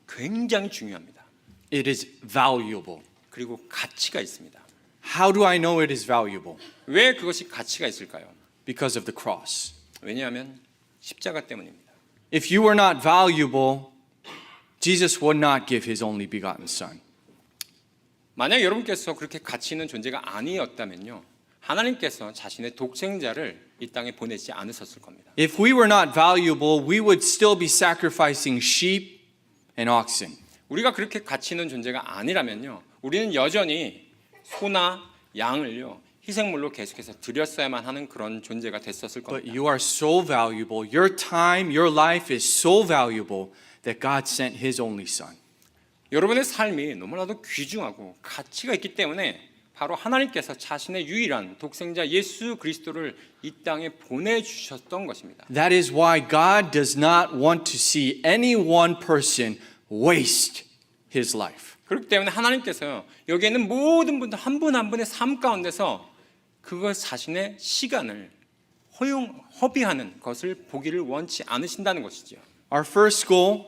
굉장히 중요합니다. It is valuable. 그리고 가치가 있습니다. How do I know it is valuable? 왜 그것이 가치가 있을까요? Because of the cross. 왜냐하면 십자가 때문입니다. If you were not valuable, Jesus would not give his only begotten Son. 만약 여러분께서 그렇게 가치 있는 존재가 아니었다면요, 하나님께서 자신의 독생자를 이 땅에 보내지 않으셨을 겁니다. If we were not valuable, we would still be sacrificing sheep and oxen. 우리가 그렇게 가치 있는 존재가 아니라면요, 우리는 여전히 소나 양을요 희생물로 계속해서 드렸어야만 하는 그런 존재가 됐었을 But 겁니다. you are so valuable. Your time, your life is so valuable that God sent his only Son. 여러분의 삶이 너무나도 귀중하고 가치가 있기 때문에 바로 하나님께서 자신의 유일한 독생자 예수 그리스도를 이 땅에 보내주셨던 것입니다. That is why God does not want to see any one person waste his life. 그렇기 때문에 하나님께서요, 여기 있는 모든 분들 한 분 한 분의 삶 가운데서 그것 자신의 시간을 허비하는 것을 보기를 원치 않으신다는 것이죠. Our first goal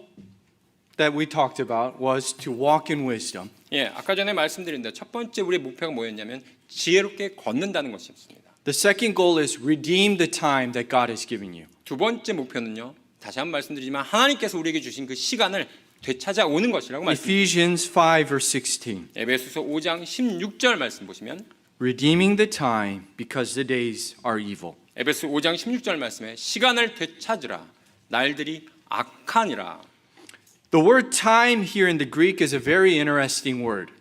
that we talked about was to walk in wisdom. 예, 아까 전에 말씀드린 대로 첫 번째 우리의 목표가 뭐였냐면 지혜롭게 걷는다는 것이었습니다. The second goal is redeem the time that God has given you. 두 번째 목표는요, 다시 한번 말씀드리지만 하나님께서 우리에게 주신 그 시간을 되찾아오는 것이라고 말씀드립니다. Ephesians 5 verse 16. 에베소서 5장 16절 말씀 보시면 Redeeming the time because the days are evil. 에베소 5장 16절 말씀에 시간을 되찾으라 날들이 악하니라. The word time here in the Greek is a very interesting word.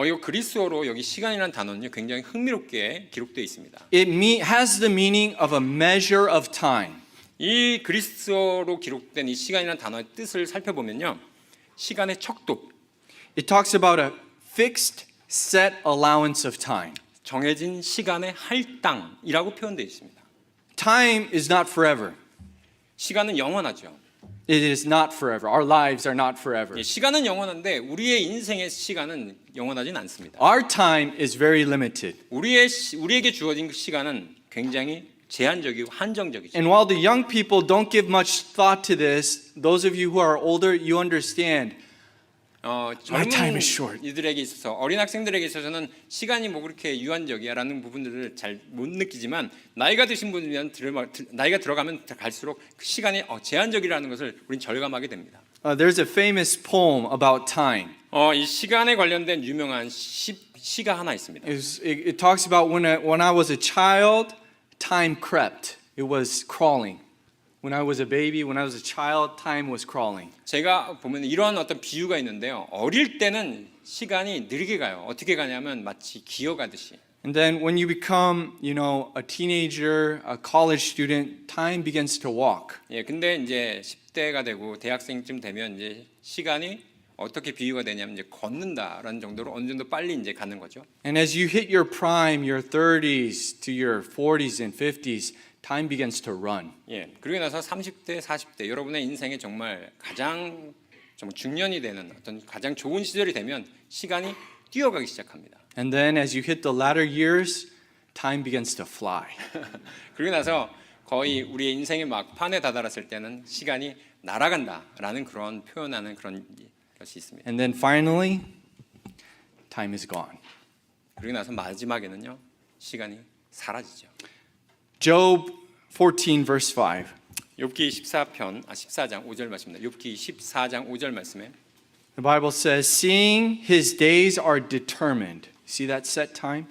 이거 그리스어로 여기 시간이라는 단어는요 굉장히 흥미롭게 기록되어 있습니다. It has the meaning of a measure of time. 이 그리스어로 기록된 이 시간이라는 단어의 뜻을 살펴보면요, 시간의 척도, It talks about a fixed set allowance of time. 정해진 시간의 할당이라고 표현되어 있습니다. Time is not forever. 시간은 영원하죠. It is not forever. Our lives are not forever. 예, 시간은 영원한데 우리의 인생의 시간은 영원하진 않습니다. Our time is very limited. 우리에게 주어진 그 시간은 굉장히 제한적이고 한정적이죠. And while the young people don't give much thought to this, those of you who are older, you understand. My time is short. 젊은 이들에게 있어서 어린 학생들에게 있어서는 시간이 뭐 그렇게 유한적이야라는 부분들을 잘 못 느끼지만 나이가 드신 분들은 나이가 들어가면 갈수록 그 시간이 제한적이라는 것을 우리는 절감하게 됩니다. There's a famous poem about time. 이 시간에 관련된 유명한 시가 하나 있습니다. It talks about when I was a child, time crept. It was crawling. When I was a baby, when I was a child, time was crawling. 제가 보면 이러한 어떤 비유가 있는데요. 어릴 때는 시간이 느리게 가요. 어떻게 가냐면 마치 기어가듯이. And then when you become, a teenager, a college student, time begins to walk. 예, 근데 이제 10대가 되고 대학생쯤 되면 이제 시간이 어떻게 비유가 되냐면 이제 걷는다라는 정도로 어느 정도 빨리 이제 가는 거죠. And as you hit your prime, your 30s to your 40s and 50s, time begins to run. 예, 그러고 나서 30대, 40대 여러분의 인생에 정말 가장 중년이 되는 어떤 가장 좋은 시절이 되면 시간이 뛰어가기 시작합니다. And then as you hit the latter years, time begins to fly. 그러고 나서 거의 우리의 인생의 막판에 다다랐을 때는 시간이 날아간다라는 그런 표현하는 그런 것이 있습니다. And then finally, time is gone. 그러고 나서 마지막에는요, 시간이 사라지죠. Job 14 verse 5. 욥기 14장 5절 말씀입니다. 욥기 14장 5절 말씀에 The Bible says, seeing his days are determined. See that set time?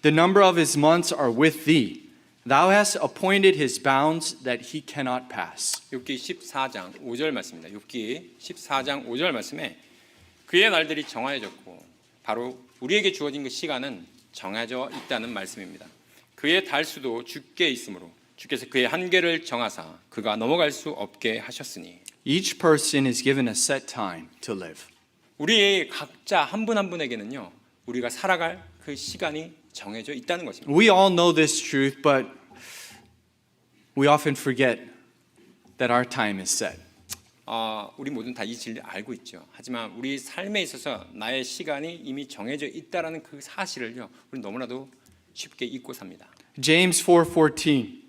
The number of his months are with thee. Thou hast appointed his bounds that he cannot pass. 욥기 14장 5절 말씀입니다. 욥기 14장 5절 말씀에 그의 날들이 정하여졌고 바로 우리에게 주어진 그 시간은 정해져 있다는 말씀입니다. 그의 달수도 주께 있으므로 주께서 그의 한계를 정하사 그가 넘어갈 수 없게 하셨으니 Each person is given a set time to live. 우리 각자 한 분 한 분에게는요 우리가 살아갈 그 시간이 정해져 있다는 것입니다. We all know this truth, but we often forget that our time is set. 우리 모두는 다 이 진리 알고 있죠. 하지만 우리 삶에 있어서 나의 시간이 이미 정해져 있다라는 그 사실을요 우리 너무나도 쉽게 잊고 삽니다. James 4:14.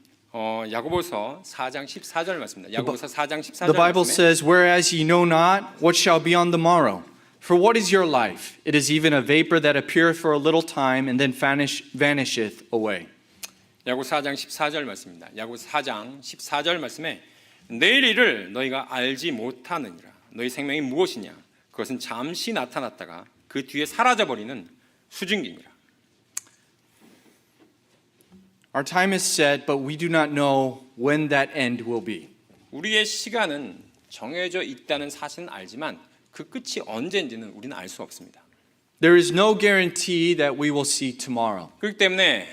야고보서 4장 14절 말씀입니다. 야고보서 4장 14절 The Bible 말씀에 says, "Whereas ye know not what shall be on the morrow. For what is your life? It is even a vapor that appeareth for a little time and then vanisheth away." 야고 4장 14절 말씀입니다. 야고 4장 14절 말씀에 내일 일을 너희가 알지 못하느니라. 너희 생명이 무엇이냐? 그것은 잠시 나타났다가 그 뒤에 사라져버리는 수증기니라. Our time is set, but we do not know when that end will be. 우리의 시간은 정해져 있다는 사실은 알지만 그 끝이 언제인지는 우리는 알 수 없습니다. There is no guarantee that we will see tomorrow. 그렇기 때문에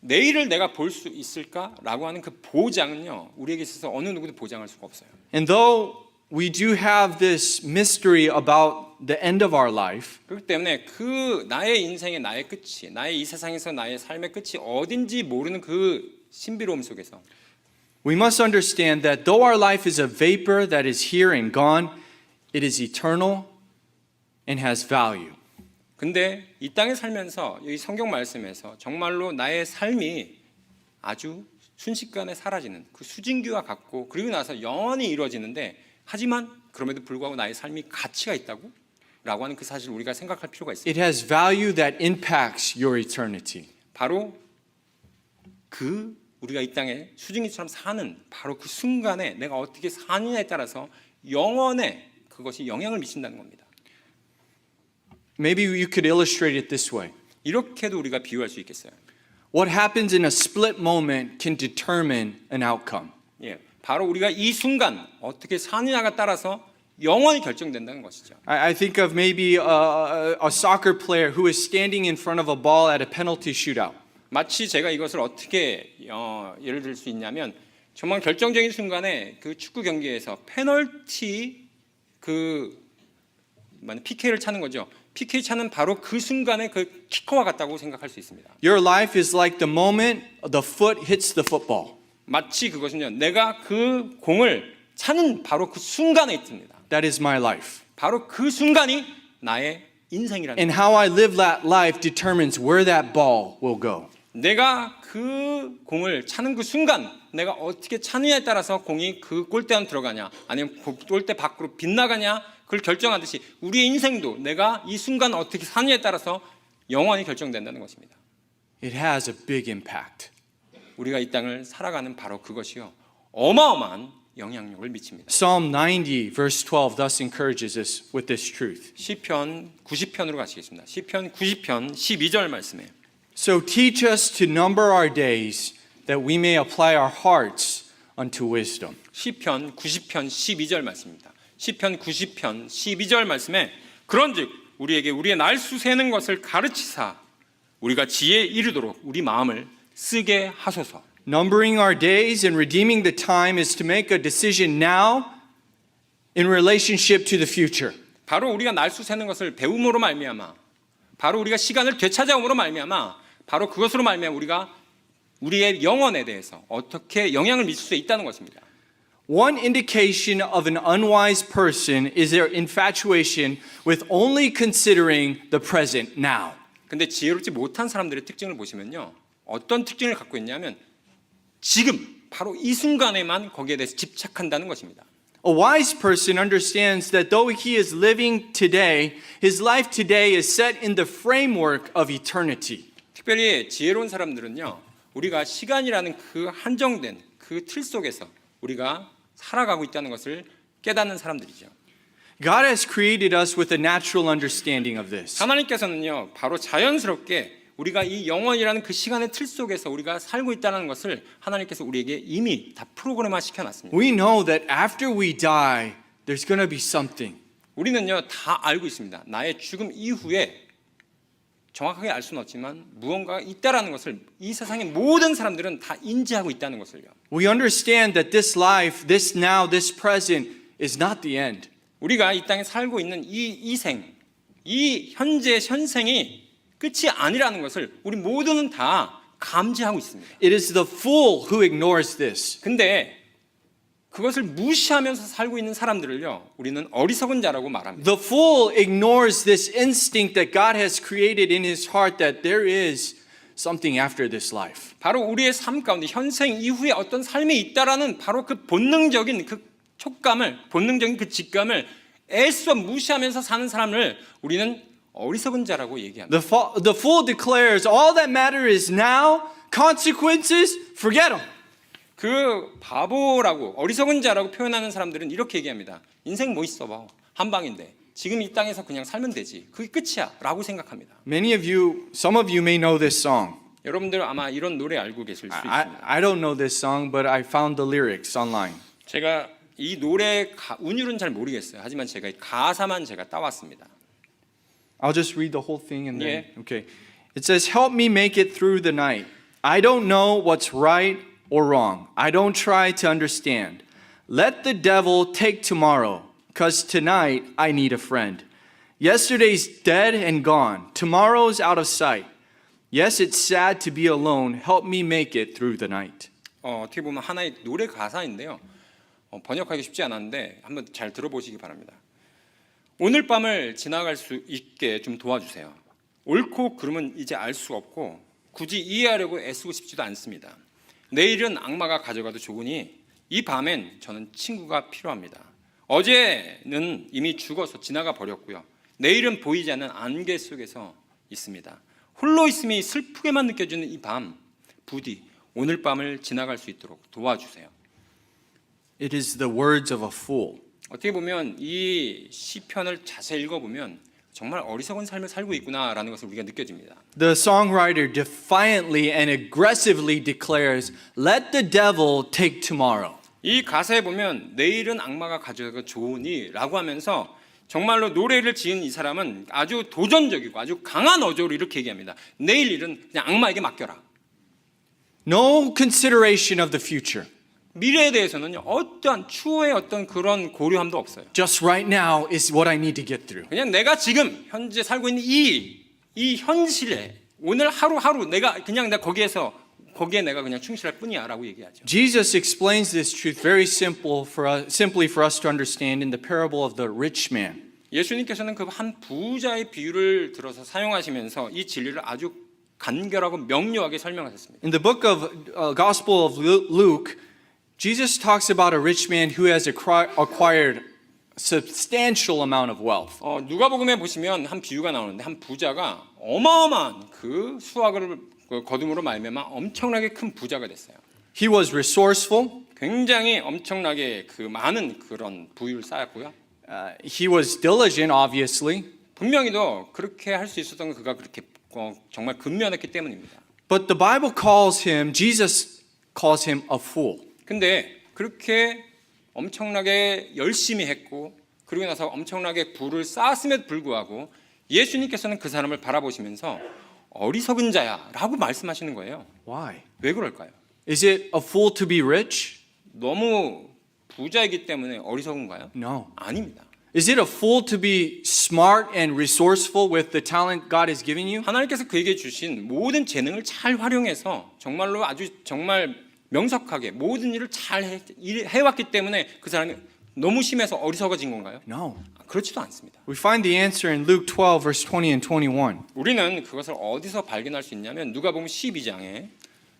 내일을 내가 볼 수 있을까라고 하는 그 보장은요 우리에게 있어서 어느 누구도 보장할 수가 없어요. And though we do have this mystery about the end of our life, 그렇기 때문에 그 나의 인생의 나의 끝이 나의 이 세상에서 나의 삶의 끝이 어딘지 모르는 그 신비로움 속에서 we must understand that though our life is a vapor that is here and gone, it is eternal and has value. 근데 이 땅에 살면서 이 성경 말씀에서 정말로 나의 삶이 아주 순식간에 사라지는 그 수증기와 같고 그리고 나서 영원히 이루어지는데 하지만 그럼에도 불구하고 나의 삶이 가치가 있다고? 라고 하는 그 사실을 우리가 생각할 필요가 있습니다. It has value that impacts your eternity. 바로 그 우리가 이 땅에 수증기처럼 사는 바로 그 순간에 내가 어떻게 사느냐에 따라서 영원에 그것이 영향을 미친다는 겁니다. Maybe you could illustrate it this way. 이렇게도 우리가 비유할 수 있겠어요. What happens in a split moment can determine an outcome. 예, 바로 우리가 이 순간 어떻게 사느냐가 따라서 영원히 결정된다는 것이죠. I think of maybe a soccer player who is standing in front of a ball at a penalty shootout. 마치 제가 이것을 어떻게 예를 들 수 있냐면 정말 결정적인 순간에 그 축구 경기에서 페널티 PK를 차는 거죠. PK 차는 바로 그 순간에 그 키커와 같다고 생각할 수 있습니다. Your life is like the moment the foot hits the football. 마치 그것은요, 내가 그 공을 차는 바로 그 순간에 있습니다. That is my life. 바로 그 순간이 나의 인생이라는 And how I live that life determines where that ball will go. 내가 그 공을 차는 그 순간 내가 어떻게 차느냐에 따라서 공이 그 골대 안으로 들어가냐 아니면 골대 밖으로 빗나가냐 그걸 결정하듯이 우리의 인생도 내가 이 순간 어떻게 사느냐에 따라서 영원히 결정된다는 것입니다. It has a big impact. 우리가 이 땅을 살아가는 바로 그것이요 어마어마한 영향력을 미칩니다. Psalm 90 verse 12 thus encourages us with this truth. 시편 90편으로 가시겠습니다. 시편 90편 12절 말씀에 So teach us to number our days that we may apply our hearts unto wisdom. 시편 90편 12절 말씀입니다. 시편 90편 12절 말씀에 그런즉 우리에게 우리의 날수 세는 것을 가르치사 우리가 지혜에 이르도록 우리 마음을 쓰게 하소서. Numbering our days and redeeming the time is to make a decision now in relationship to the future. 바로 우리가 날수 세는 것을 배움으로 말미암아 바로 우리가 시간을 되찾아옴으로 말미암아 바로 그것으로 말미암아 우리가 우리의 영혼에 대해서 어떻게 영향을 미칠 수 있다는 것입니다. One indication of an unwise person is their infatuation with only considering the present now. 근데 지혜롭지 못한 사람들의 특징을 보시면요. 어떤 특징을 갖고 있냐면 지금 바로 이 순간에만 거기에 대해서 집착한다는 것입니다. A wise person understands that though he is living today, his life today is set in the framework of eternity. 특별히 지혜로운 사람들은요. 우리가 시간이라는 그 한정된 그 틀 속에서 우리가 살아가고 있다는 것을 깨닫는 사람들이죠. God has created us with a natural understanding of this. 하나님께서는요. 바로 자연스럽게 우리가 이 영원이라는 그 시간의 틀 속에서 우리가 살고 있다는 것을 하나님께서 우리에게 이미 다 프로그램화 시켜놨습니다. We know that after we die, there's going to be something. 우리는요 다 알고 있습니다. 나의 죽음 이후에 정확하게 알 수는 없지만 무언가가 있다라는 것을 이 세상의 모든 사람들은 다 인지하고 있다는 것을요. We understand that this life, this now, this present is not the end. 우리가 이 땅에 살고 있는 이 생, 이 현재 현생이 끝이 아니라는 것을 우리 모두는 다 감지하고 있습니다. It is the fool who ignores this. 근데 그것을 무시하면서 살고 있는 사람들을요, 우리는 어리석은 자라고 말합니다. The fool ignores this instinct that God has created in his heart that there is something after this life. 바로 우리의 삶 가운데 현생 이후에 어떤 삶이 있다라는 바로 그 본능적인 그 촉감을, 본능적인 그 직감을 애써 무시하면서 사는 사람을 우리는 어리석은 자라고 얘기합니다. The fool declares all that matter is now, consequences, forget them. 그 바보라고 어리석은 자라고 표현하는 사람들은 이렇게 얘기합니다. 인생 뭐 있어 봐. 한 방인데 지금 이 땅에서 그냥 살면 되지. 그게 끝이야 라고 생각합니다. Some of you may know this song. 여러분들 아마 이런 노래 알고 계실 수 있습니다. I don't know this song, but I found the lyrics online. 제가 이 노래 운율은 잘 모르겠어요. 하지만 제가 이 가사만 제가 따왔습니다. I'll just read the whole thing and then, Yeah. okay. It says, help me make it through the night. I don't know what's right or wrong. I don't try to understand. Let the devil take tomorrow, 'cause tonight I need a friend. Yesterday's dead and gone. Tomorrow's out of sight. Yes, it's sad to be alone. Help me make it through the night. 어떻게 보면 하나의 노래 가사인데요. 번역하기 쉽지 않았는데 한번 잘 들어보시기 바랍니다. 오늘 밤을 지나갈 수 있게 좀 도와주세요. 옳고 그름은 이제 알 수 없고 굳이 이해하려고 애쓰고 싶지도 않습니다. 내일은 악마가 가져가도 좋으니 이 밤엔 저는 친구가 필요합니다. 어제는 이미 죽어서 지나가 버렸고요. 내일은 보이지 않는 안개 속에서 있습니다. 홀로 있음이 슬프게만 느껴지는 이 밤, 부디 오늘 밤을 지나갈 수 있도록 도와주세요. It is the words of a fool. 어떻게 보면 이 시편을 자세히 읽어보면 정말 어리석은 삶을 살고 있구나라는 것을 우리가 느껴집니다. The songwriter defiantly and aggressively declares, let the devil take tomorrow. 이 가사에 보면 내일은 악마가 가져가 좋으니 라고 하면서 정말로 노래를 지은 이 사람은 아주 도전적이고 아주 강한 어조로 이렇게 얘기합니다. 내일 일은 그냥 악마에게 맡겨라. No consideration of the future. 미래에 대해서는요, 어떠한 추후의 어떤 그런 고려함도 없어요. Just right now is what I need to get through. 그냥 내가 지금 현재 살고 있는 이 현실에 오늘 하루하루 내가 거기에 내가 그냥 충실할 뿐이야라고 얘기하죠. Jesus explains this truth very simply for us to understand in the parable of the rich man. 예수님께서는 그 한 부자의 비유를 들어서 사용하시면서 이 진리를 아주 간결하고 명료하게 설명하셨습니다. In the book of Gospel of Luke, Jesus talks about a rich man who has acquired a substantial amount of wealth. 누가복음에 보시면 한 비유가 나오는데 한 부자가 어마어마한 그 수확을 거둠으로 말미암아 엄청나게 큰 부자가 됐어요. He was resourceful. 굉장히 엄청나게 그 많은 그런 부유를 쌓았고요. He was diligent, obviously. 분명히도 그렇게 할 수 있었던 건 그가 그렇게 정말 근면했기 때문입니다. But Jesus calls him a fool. 근데 그렇게 엄청나게 열심히 했고 그러고 나서 엄청나게 부를 쌓았음에도 불구하고 예수님께서는 그 사람을 바라보시면서 어리석은 자야라고 말씀하시는 거예요. Why? 왜 그럴까요? Is it a fool to be rich? 너무 부자이기 때문에 어리석은가요? No. 아닙니다. Is it a fool to be smart and resourceful with the talent God has given you? 하나님께서 그에게 주신 모든 재능을 잘 활용해서 정말로 아주 정말 명석하게 모든 일을 잘 해왔기 때문에 그 사람이 너무 심해서 어리석어진 건가요? No. 그렇지도 않습니다. We find the answer in Luke 12, verse 20 and 21. 우리는 그것을 어디서 발견할 수 있냐면 누가복음 12장에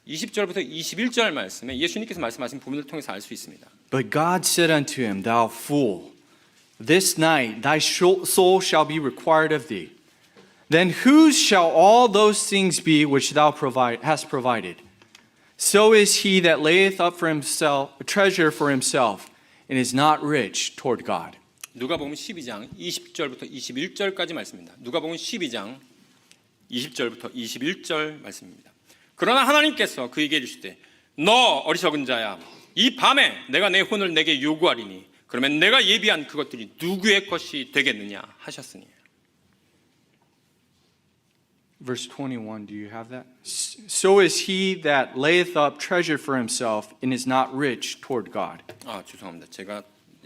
20절부터 21절 말씀에 예수님께서 말씀하신 부분을 통해서 알 수 있습니다. But God said unto him, Thou fool, this night thy soul shall be required of thee. Then whose shall all those things be which thou hast provided? So is he that layeth up for himself a treasure for himself, and is not rich toward God. 누가복음 12장 20절부터 21절까지 말씀입니다. 누가복음 12장 20절부터 21절 말씀입니다. 그러나 하나님께서 그에게 이르시되 너 어리석은 자야 이 밤에 내가 내 혼을 내게 요구하리니 그러면 내가 예비한 그것들이 누구의 것이 되겠느냐 하셨으니. Verse 21, do you have that? So is he that layeth up treasure for himself and is not rich toward God. 아, 죄송합니다.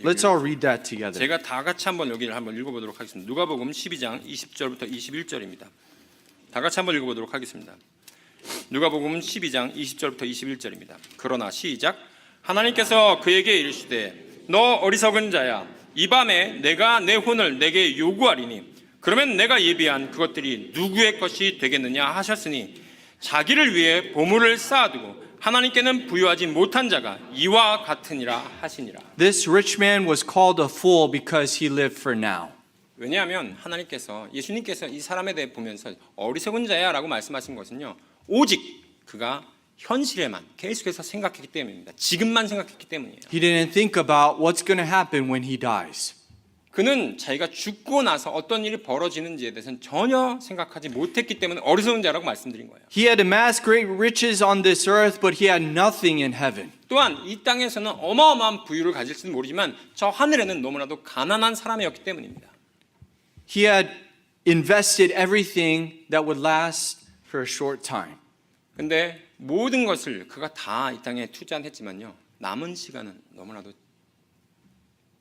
Let's all read that together. 제가 다 같이 한번 여기를 한번 읽어보도록 하겠습니다. 누가복음 12장 20절부터 21절입니다. 다 같이 한번 읽어보도록 하겠습니다. 누가복음 12장 20절부터 21절입니다. 그러나 시작. 하나님께서 그에게 이르시되 너 어리석은 자야 이 밤에 내가 내 혼을 내게 요구하리니 그러면 내가 예비한 그것들이 누구의 것이 되겠느냐 하셨으니 자기를 위해 보물을 쌓아두고 하나님께는 부여하지 못한 자가 이와 같으니라 하시니라. This rich man was called a fool because he lived for now. 왜냐하면 예수님께서 이 사람에 대해 보면서 어리석은 자야라고 말씀하신 것은요, 오직 그가 현실에만 계속해서 생각했기 때문입니다. 지금만 생각했기 때문이에요. He didn't think about what's going to happen when he dies. 그는 자기가 죽고 나서 어떤 일이 벌어지는지에 대해서는 전혀 생각하지 못했기 때문에 어리석은 자라고 말씀드린 거예요. He had amassed great riches on this earth, but he had nothing in heaven. 또한 이 땅에서는 어마어마한 부유를 가질지는 모르지만 저 하늘에는 너무나도 가난한 사람이었기 때문입니다. He had invested everything that would last for a short time. 근데 모든 것을 그가 다 이 땅에 투자했지만요, 남은 시간은 너무나도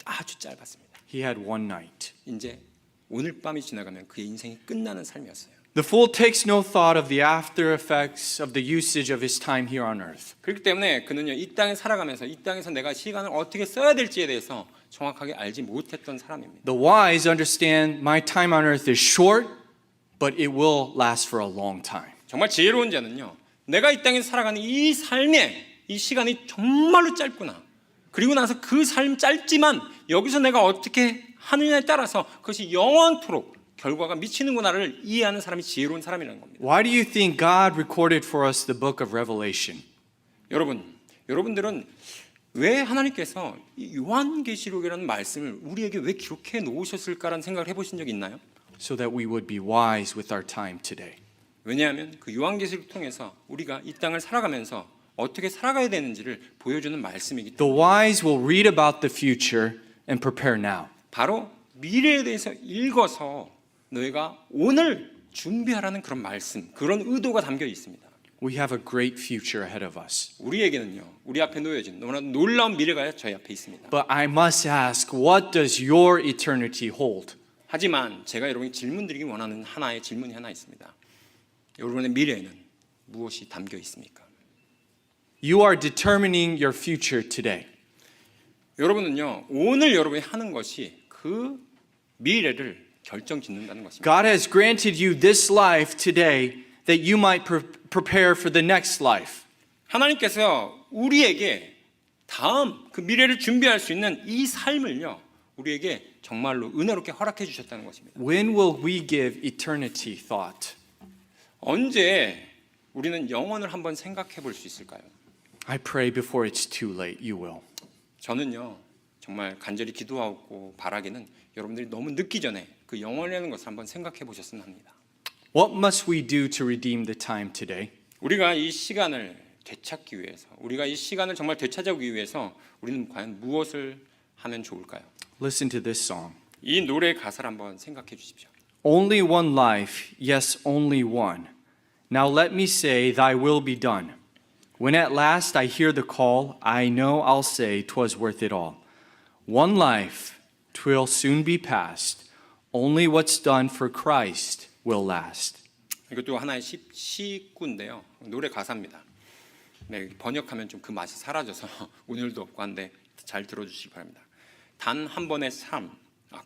아주 짧았습니다. He had one night. 이제 오늘 밤이 지나가면 그의 인생이 끝나는 삶이었어요. The fool takes no thought of the after effects of the usage of his time here on earth. 그렇기 때문에 그는요, 이 땅에 살아가면서 이 땅에서 내가 시간을 어떻게 써야 될지에 대해서 정확하게 알지 못했던 사람입니다. The wise understand my time on earth is short, but it will last for a long time. 정말 지혜로운 자는요, 내가 이 땅에 살아가는 이 삶의 이 시간이 정말로 짧구나. 그리고 나서 그 삶 짧지만 여기서 내가 어떻게 하느냐에 따라서 그것이 영원토록 결과가 미치는구나를 이해하는 사람이 지혜로운 사람이라는 겁니다. Why do you think God recorded for us the book of Revelation? 여러분들은 왜 하나님께서 이 요한계시록이라는 말씀을 우리에게 왜 기록해 놓으셨을까라는 생각을 해보신 적이 있나요? So that we would be wise with our time today. 왜냐하면 그 요한계시록을 통해서 우리가 이 땅을 살아가면서 어떻게 살아가야 되는지를 보여주는 말씀이기 The 때문에 wise will read about the future and prepare now. 바로 미래에 대해서 읽어서 너희가 오늘 준비하라는 그런 말씀, 그런 의도가 담겨 있습니다. We have a great future ahead of us. 우리에게는요, 우리 앞에 놓여진 너무나 놀라운 미래가 저희 앞에 있습니다. But I must ask, what does your eternity hold? 하지만 제가 여러분이 질문드리기 원하는 하나의 질문이 하나 있습니다. 여러분의 미래에는 무엇이 담겨 있습니까? You are determining your future today. 여러분은요, 오늘 여러분이 하는 것이 그 미래를 결정짓는다는 것입니다. God has granted you this life today that you might prepare for the next life. 하나님께서 우리에게 다음 그 미래를 준비할 수 있는 이 삶을요, 우리에게 정말로 은혜롭게 허락해 주셨다는 것입니다. When will we give eternity thought? 언제 우리는 영원을 한번 생각해 볼 수 있을까요? I pray before it's too late, you will. 저는요, 정말 간절히 기도하고 바라기는 여러분들이 너무 늦기 전에 그 영원이라는 것을 한번 생각해 보셨으면 합니다. What must we do to redeem the time today? 우리가 이 시간을 되찾기 위해서, 우리가 이 시간을 정말 되찾아오기 위해서 우리는 과연 무엇을 하면 좋을까요? Listen to this song. 이 노래의 가사를 한번 생각해 주십시오. Only one life, yes, only one. Now let me say, thy will be done. When at last I hear the call, I know I'll say 'twas worth it all. One life, 'twill soon be past. Only what's done for Christ will last. 이것도 하나의 시구인데요. 노래 가사입니다. 네, 번역하면 좀 그 맛이 사라져서 오늘도 없고 한데 잘 들어주시기 바랍니다. 단 한 번의 삶,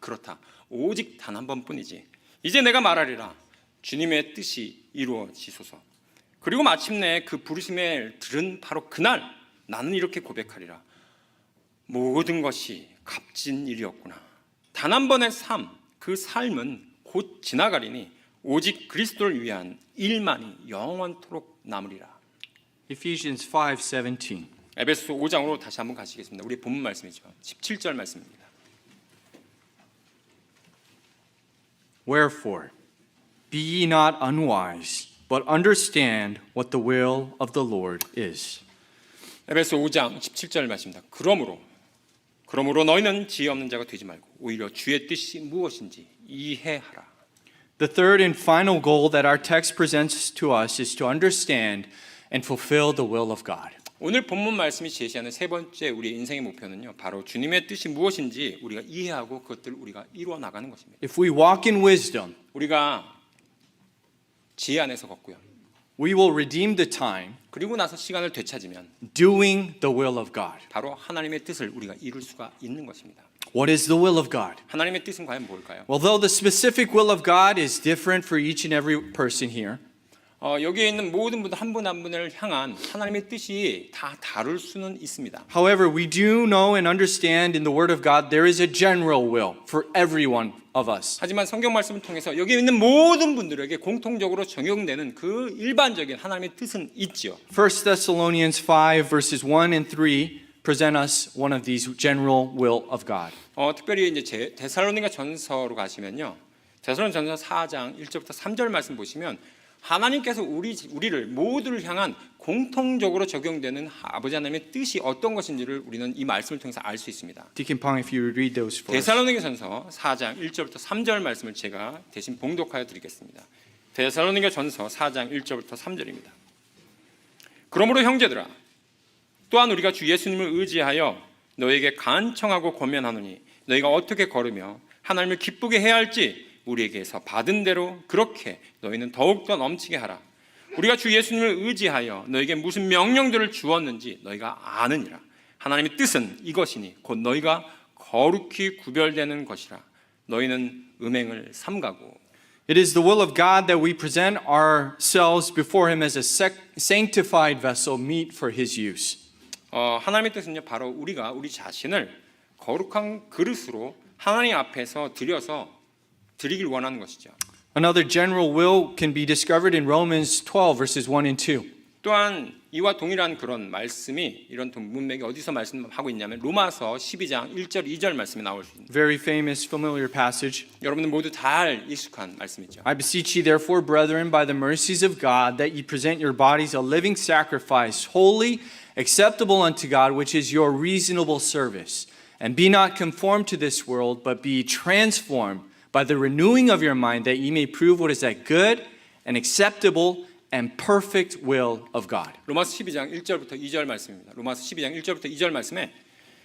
그렇다. 오직 단 한 번뿐이지. 이제 내가 말하리라. 주님의 뜻이 이루어지소서. 그리고 마침내 그 부르심을 들은 바로 그날 나는 이렇게 고백하리라. 모든 것이 값진 일이었구나. 단 한 번의 삶, 그 삶은 곧 지나가리니 오직 그리스도를 위한 일만이 영원토록 남으리라. Ephesians 5:17. 에베소 5장으로 다시 한번 가시겠습니다. 우리 본문 말씀이죠. 17절 말씀입니다. Wherefore, be ye not unwise, but understand what the will of the Lord is. 에베소 5장 17절 말씀입니다. 그러므로 너희는 지혜 없는 자가 되지 말고 오히려 주의 뜻이 무엇인지 이해하라. The third and final goal that our text presents to us is to understand and fulfill the will of God. 오늘 본문 말씀이 제시하는 세 번째 우리의 인생의 목표는요, 바로 주님의 뜻이 무엇인지 우리가 이해하고 그것들을 우리가 이루어 나가는 것입니다. If we walk in wisdom, 우리가 지혜 안에서 걷고요. we will redeem the time 그리고 나서 시간을 되찾으면 doing the will of God. 바로 하나님의 뜻을 우리가 이룰 수가 있는 것입니다. What is the will of God? 하나님의 뜻은 과연 뭘까요? Well, though the specific will of God is different for each and every person here, 여기에 있는 모든 분들 한 분 한 분을 향한 하나님의 뜻이 다 다를 수는 있습니다. however, we do know and understand in the Word of God there is a general will for every one of us. 하지만 성경 말씀을 통해서 여기 있는 모든 분들에게 공통적으로 적용되는 그 일반적인 하나님의 뜻은 있지요. 1 Thessalonians 5 verses 1 and 3 present us one of these general will of God. 특별히 이제 데살로니가 전서로 가시면요. 데살로니가 전서 4장 1절부터 3절 말씀 보시면 하나님께서 우리를 모두를 향한 공통적으로 적용되는 아버지 하나님의 뜻이 어떤 것인지를 우리는 이 말씀을 통해서 알 수 있습니다. Deacon Pong, if you would read those for us. 데살로니가전서 4장 1절부터 3절 말씀을 제가 대신 봉독하여 드리겠습니다. 데살로니가전서 4장 1절부터 3절입니다. 그러므로 형제들아, 또한 우리가 주 예수님을 의지하여 너에게 간청하고 권면하노니 너희가 어떻게 걸으며 하나님을 기쁘게 해야 할지 우리에게서 받은 대로 그렇게 너희는 더욱더 넘치게 하라. 우리가 주 예수님을 의지하여 너에게 무슨 명령들을 주었는지 너희가 아느니라. 하나님의 뜻은 이것이니 곧 너희가 거룩히 구별되는 것이라. 너희는 음행을 삼가고. It is the will of God that we present ourselves before Him as a sanctified vessel meet for His use. 하나님의 뜻은요, 바로 우리가 우리 자신을 거룩한 그릇으로 하나님 앞에서 드리길 원하는 것이죠. Another general will can be discovered in Romans 12 verses 1 and 2. 또한 이와 동일한 그런 말씀이 이런 문맥이 어디서 말씀하고 있냐면 로마서 12장 1절 2절 말씀에 나올 수 있습니다. Very famous, familiar passage. 여러분들 모두 잘 익숙한 말씀이죠. I beseech you therefore, brethren, by the mercies of God, that ye present your bodies a living sacrifice, holy, acceptable unto God, which is your reasonable service. And be not conformed to this world, but be transformed by the renewing of your mind, that ye may prove what is that good and acceptable and perfect will of God. 로마서 12장 1절부터 2절 말씀입니다. 로마서 12장 1절부터 2절 말씀에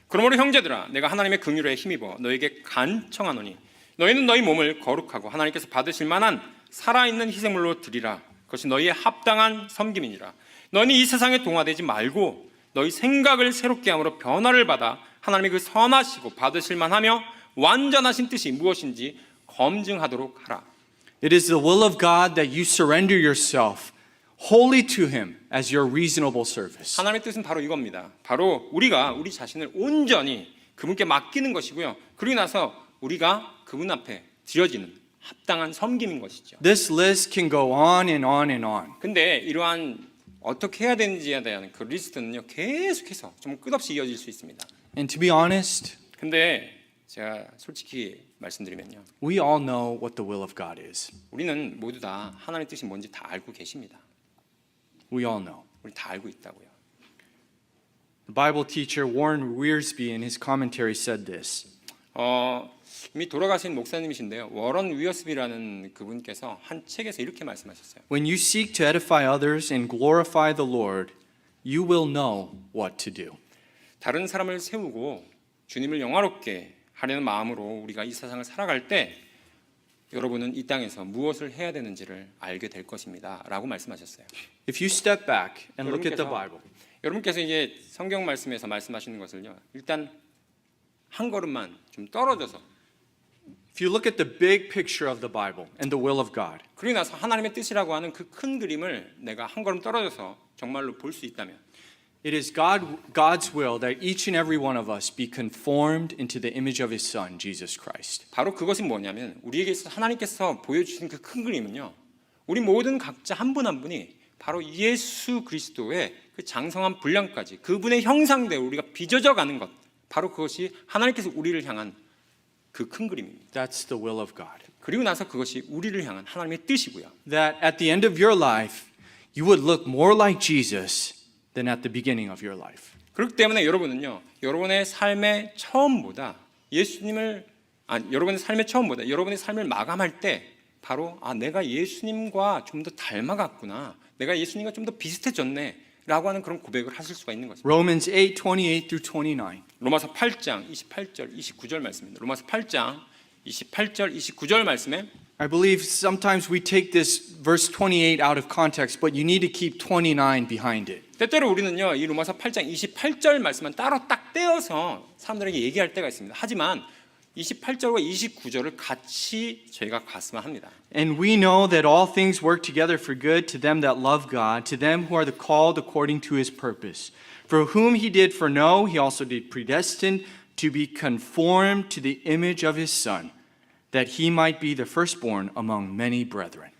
그러므로 형제들아, 내가 하나님의 긍휼에 힘입어 너에게 간청하노니 너희는 너희 몸을 거룩하고 하나님께서 받으실 만한 살아있는 희생물로 드리라. 그것이 너희의 합당한 섬김이니라. 너희는 이 세상에 동화되지 말고 너희 생각을 새롭게 함으로 변화를 받아 하나님의 그 선하시고 받으실 만하며 완전하신 뜻이 무엇인지 검증하도록 하라. It is the will of God that you surrender yourself wholly to Him as your reasonable service. 하나님의 뜻은 바로 이겁니다. 바로 우리가 우리 자신을 온전히 그분께 맡기는 것이고요. 그러고 나서 우리가 그분 앞에 드려지는 합당한 섬김인 것이죠. This list can go on and on and on. 근데 이러한 어떻게 해야 되는지에 대한 그 리스트는요, 계속해서 좀 끝없이 이어질 수 있습니다. And to be honest, 근데 제가 솔직히 말씀드리면요, we all know what the will of God is. 우리는 모두 다 하나님의 뜻이 뭔지 다 알고 계십니다. We all know. 우리 다 알고 있다고요. The Bible teacher Warren Wiersbe in his commentary said this. 이미 돌아가신 목사님이신데요, 워런 위어스비라는 그분께서 한 책에서 이렇게 말씀하셨어요. When you seek to edify others and glorify the Lord, you will know what to do. 다른 사람을 세우고 주님을 영화롭게 하려는 마음으로 우리가 이 세상을 살아갈 때 여러분은 이 땅에서 무엇을 해야 되는지를 알게 될 것입니다. 라고 말씀하셨어요. If you step back and look at the Bible, 여러분께서 이제 성경 말씀에서 말씀하시는 것을요, 일단 한 걸음만 좀 떨어져서 if you look at the big picture of the Bible and the will of God, 그러고 나서 하나님의 뜻이라고 하는 그 큰 그림을 내가 한 걸음 떨어져서 정말로 볼 수 있다면 it is God's will that each and every one of us be conformed into the image of His Son, Jesus Christ. 바로 그것이 뭐냐면 우리에게 하나님께서 보여주신 그 큰 그림은요, 우리 모든 각자 한 분 한 분이 바로 예수 그리스도의 그 장성한 분량까지 그분의 형상대로 우리가 빚어져 가는 것, 바로 그것이 하나님께서 우리를 향한 그 큰 그림입니다. That's the will of God. 그리고 나서 그것이 우리를 향한 하나님의 뜻이고요. That at the end of your life, you would look more like Jesus than at the beginning of your life. 그렇기 때문에 여러분은요, 여러분의 삶의 처음보다 여러분의 삶의 처음보다 여러분의 삶을 마감할 때 바로 내가 예수님과 좀 더 닮아갔구나. 내가 예수님과 좀 더 비슷해졌네. 라고 하는 그런 고백을 하실 수가 있는 것입니다. Romans 8:28 through 29. 로마서 8장 28절 29절 말씀입니다. 로마서 8장 28절 29절 말씀에 I believe sometimes we take this verse 28 out of context, but you need to keep 29 behind it. 때때로 우리는요 이 로마서 8장 28절 말씀만 따로 딱 떼어서 사람들에게 얘기할 때가 있습니다. 하지만 28절과 29절을 같이 저희가 갔으면 합니다. And we know that all things work together for good to them that love God, to them who are the called according to his purpose. For whom he did foreknow, he also did predestine to be conformed to the image of his Son, that he might be the firstborn among many brethren.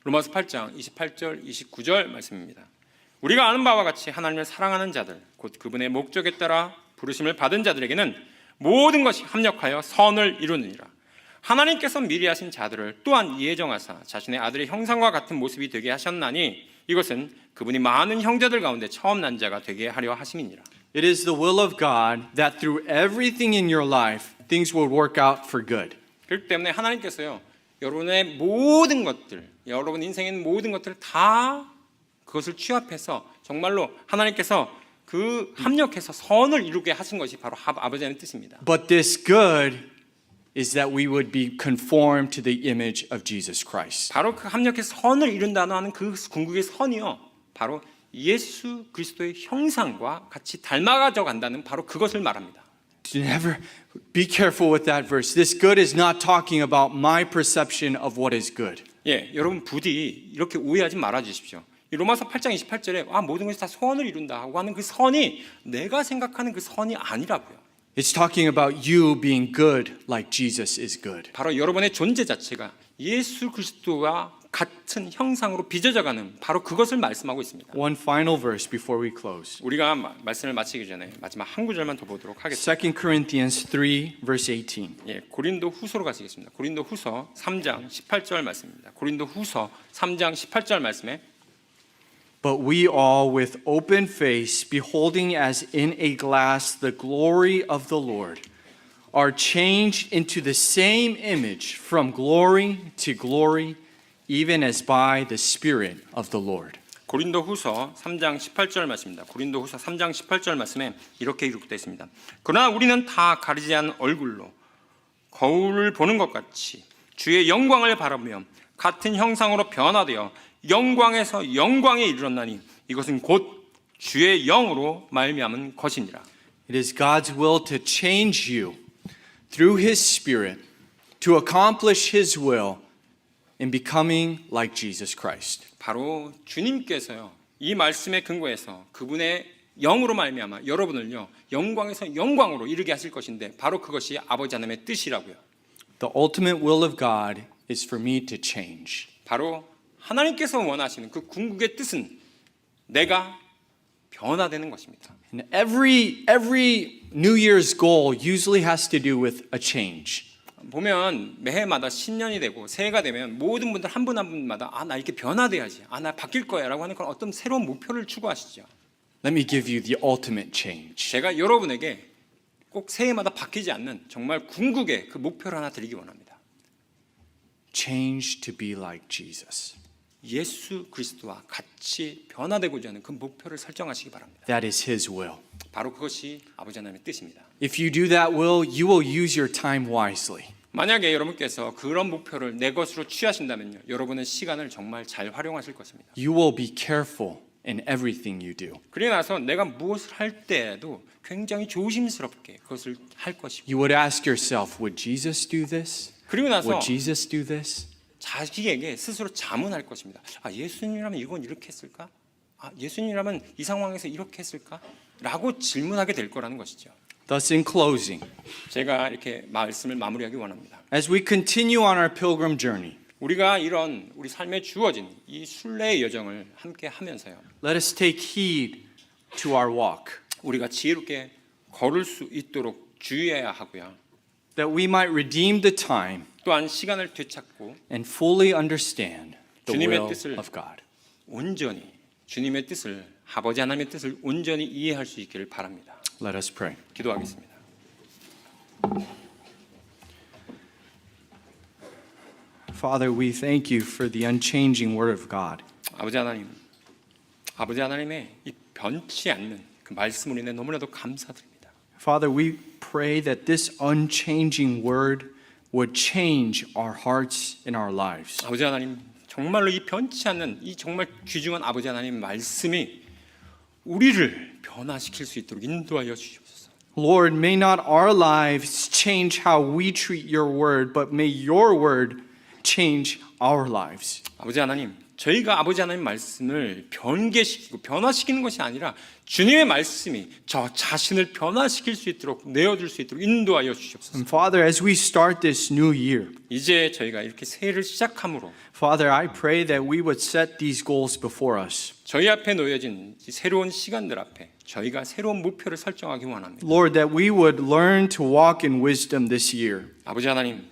로마서 8장 28절 29절 말씀입니다. 우리가 아는 바와 같이 하나님을 사랑하는 자들 곧 그분의 목적에 따라 부르심을 받은 자들에게는 모든 것이 합력하여 선을 이루느니라. 하나님께서 미리 하신 자들을 또한 예정하사 자신의 아들의 형상과 같은 모습이 되게 하셨나니 이것은 그분이 많은 형제들 가운데 처음 난 자가 되게 하려 하심이니라. It is the will of God that through everything in your life, things will work out for good. 그렇기 때문에 하나님께서요 여러분의 모든 것들, 여러분 인생의 모든 것들을 다 그것을 취합해서 정말로 하나님께서 그 합력해서 선을 이루게 하신 것이 바로 아버지 하나님의 뜻입니다. But this good is that we would be conformed to the image of Jesus Christ. 바로 그 합력해서 선을 이룬다는 하는 그 궁극의 선이요. 바로 예수 그리스도의 형상과 같이 닮아가져 간다는 바로 그것을 말합니다. Never be careful with that verse. This good is not talking about my perception of what is good. 예, 여러분 부디 이렇게 오해하지 말아 주십시오. 이 로마서 8장 28절에 모든 것이 다 선을 이룬다고 하는 그 선이 내가 생각하는 그 선이 아니라고요. It's talking about you being good like Jesus is good. 바로 여러분의 존재 자체가 예수 그리스도와 같은 형상으로 빚어져가는 바로 그것을 말씀하고 있습니다. One final verse before we close. 우리가 말씀을 마치기 전에 마지막 한 구절만 더 보도록 하겠습니다. 2 Corinthians 3 verse 18. 예, 고린도 후서로 가시겠습니다. 고린도 후서 3장 18절 말씀입니다. 고린도 후서 3장 18절 말씀에 But we all with open face, beholding as in a glass the glory of the Lord, are changed into the same image from glory to glory, even as by the Spirit of the Lord. 고린도 후서 3장 18절 말씀입니다. 고린도 후서 3장 18절 말씀에 이렇게 기록되어 있습니다. 그러나 우리는 다 가리지 않은 얼굴로 거울을 보는 것 같이 주의 영광을 바라보며 같은 형상으로 변화되어 영광에서 영광에 이르렀나니 이것은 곧 주의 영으로 말미암은 것이니라. It is God's will to change you through His Spirit to accomplish His will in becoming like Jesus Christ. 바로 주님께서요 이 말씀에 근거해서 그분의 영으로 말미암아 여러분을요 영광에서 영광으로 이르게 하실 것인데 바로 그것이 아버지 하나님의 뜻이라고요. The ultimate will of God is for me to change. 바로 하나님께서 원하시는 그 궁극의 뜻은 내가 변화되는 것입니다. And every New Year's goal usually has to do with a change. 보면 매해마다 신년이 되고 새해가 되면 모든 분들 한 분 한 분마다 나 이렇게 변화돼야지, 나 바뀔 거야라고 하는 그런 어떤 새로운 목표를 추구하시죠. Let me give you the ultimate change. 제가 여러분에게 꼭 새해마다 바뀌지 않는 정말 궁극의 그 목표를 하나 드리기 원합니다. Change to be like Jesus. 예수 그리스도와 같이 변화되고자 하는 그 목표를 설정하시기 바랍니다. That is His will. 바로 그것이 아버지 하나님의 뜻입니다. If you do that will, you will use your time wisely. 만약에 여러분께서 그런 목표를 내 것으로 취하신다면요, 여러분은 시간을 정말 잘 활용하실 것입니다. You will be careful in everything you do. 그리고 나서 내가 무엇을 할 때에도 굉장히 조심스럽게 그것을 할 것이고, You would ask yourself, would Jesus do this? 그리고 나서 Would Jesus do this? 자기에게 스스로 자문할 것입니다. 예수님이라면 이건 이렇게 했을까? 예수님이라면 이 상황에서 이렇게 했을까? 라고 질문하게 될 거라는 것이죠. Thus, in closing, 제가 이렇게 말씀을 마무리하기 원합니다. as we continue on our pilgrim journey, 우리가 이런 우리 삶에 주어진 이 순례의 여정을 함께 하면서요, let us take heed to our walk, 우리가 지혜롭게 걸을 수 있도록 주의해야 하고요. that we might redeem the time 또한 시간을 되찾고 and fully understand the 주님의 will 뜻을 of God. 온전히 주님의 뜻을, 아버지 하나님의 뜻을 온전히 이해할 수 있기를 바랍니다. Let us pray. 기도하겠습니다. Father, we thank you for the unchanging Word of God. 아버지 하나님의 이 변치 않는 그 말씀으로 인해 너무나도 감사드립니다. Father, we pray that this unchanging Word would change our hearts and our lives. 아버지 하나님, 정말로 이 변치 않는 이 정말 귀중한 아버지 하나님 말씀이 우리를 변화시킬 수 있도록 인도하여 주시옵소서. Lord, may not our lives change how we treat your Word, but may your Word change our lives. 아버지 하나님, 저희가 아버지 하나님 말씀을 변개시키고 변화시키는 것이 아니라 주님의 말씀이 저 자신을 변화시킬 수 있도록 내어줄 수 있도록 인도하여 주시옵소서. And Father, as we start this new year, 이제 저희가 이렇게 새해를 시작함으로 Father, I pray that we would set these goals before us. 저희 앞에 놓여진 이 새로운 시간들 앞에 저희가 새로운 목표를 설정하기 원합니다. Lord, that we would learn to walk in wisdom this year. 아버지 하나님,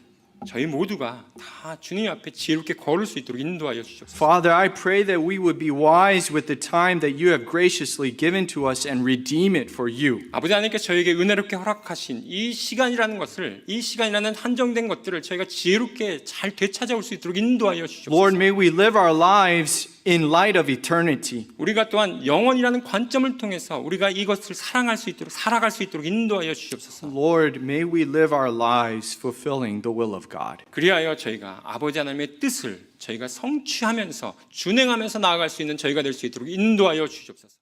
저희 모두가 다 주님 앞에 지혜롭게 걸을 수 있도록 인도하여 주시옵소서. Father, I pray that we would be wise with the time that you have graciously given to us and redeem it for you. 아버지 하나님께서 저에게 은혜롭게 허락하신 이 시간이라는 것을, 이 시간이라는 한정된 것들을 저희가 지혜롭게 잘 되찾아올 수 있도록 인도하여 주시옵소서. Lord, may we live our lives in light of eternity. 우리가 또한 영원이라는 관점을 통해서 우리가 이것을 사랑할 수 있도록 살아갈 수 있도록 인도하여 주시옵소서. Lord, may we live our lives fulfilling the will of God. 그리하여 저희가 아버지 하나님의 뜻을 저희가 성취하면서 준행하면서 나아갈 수 있는 저희가 될 수 있도록 인도하여 주시옵소서.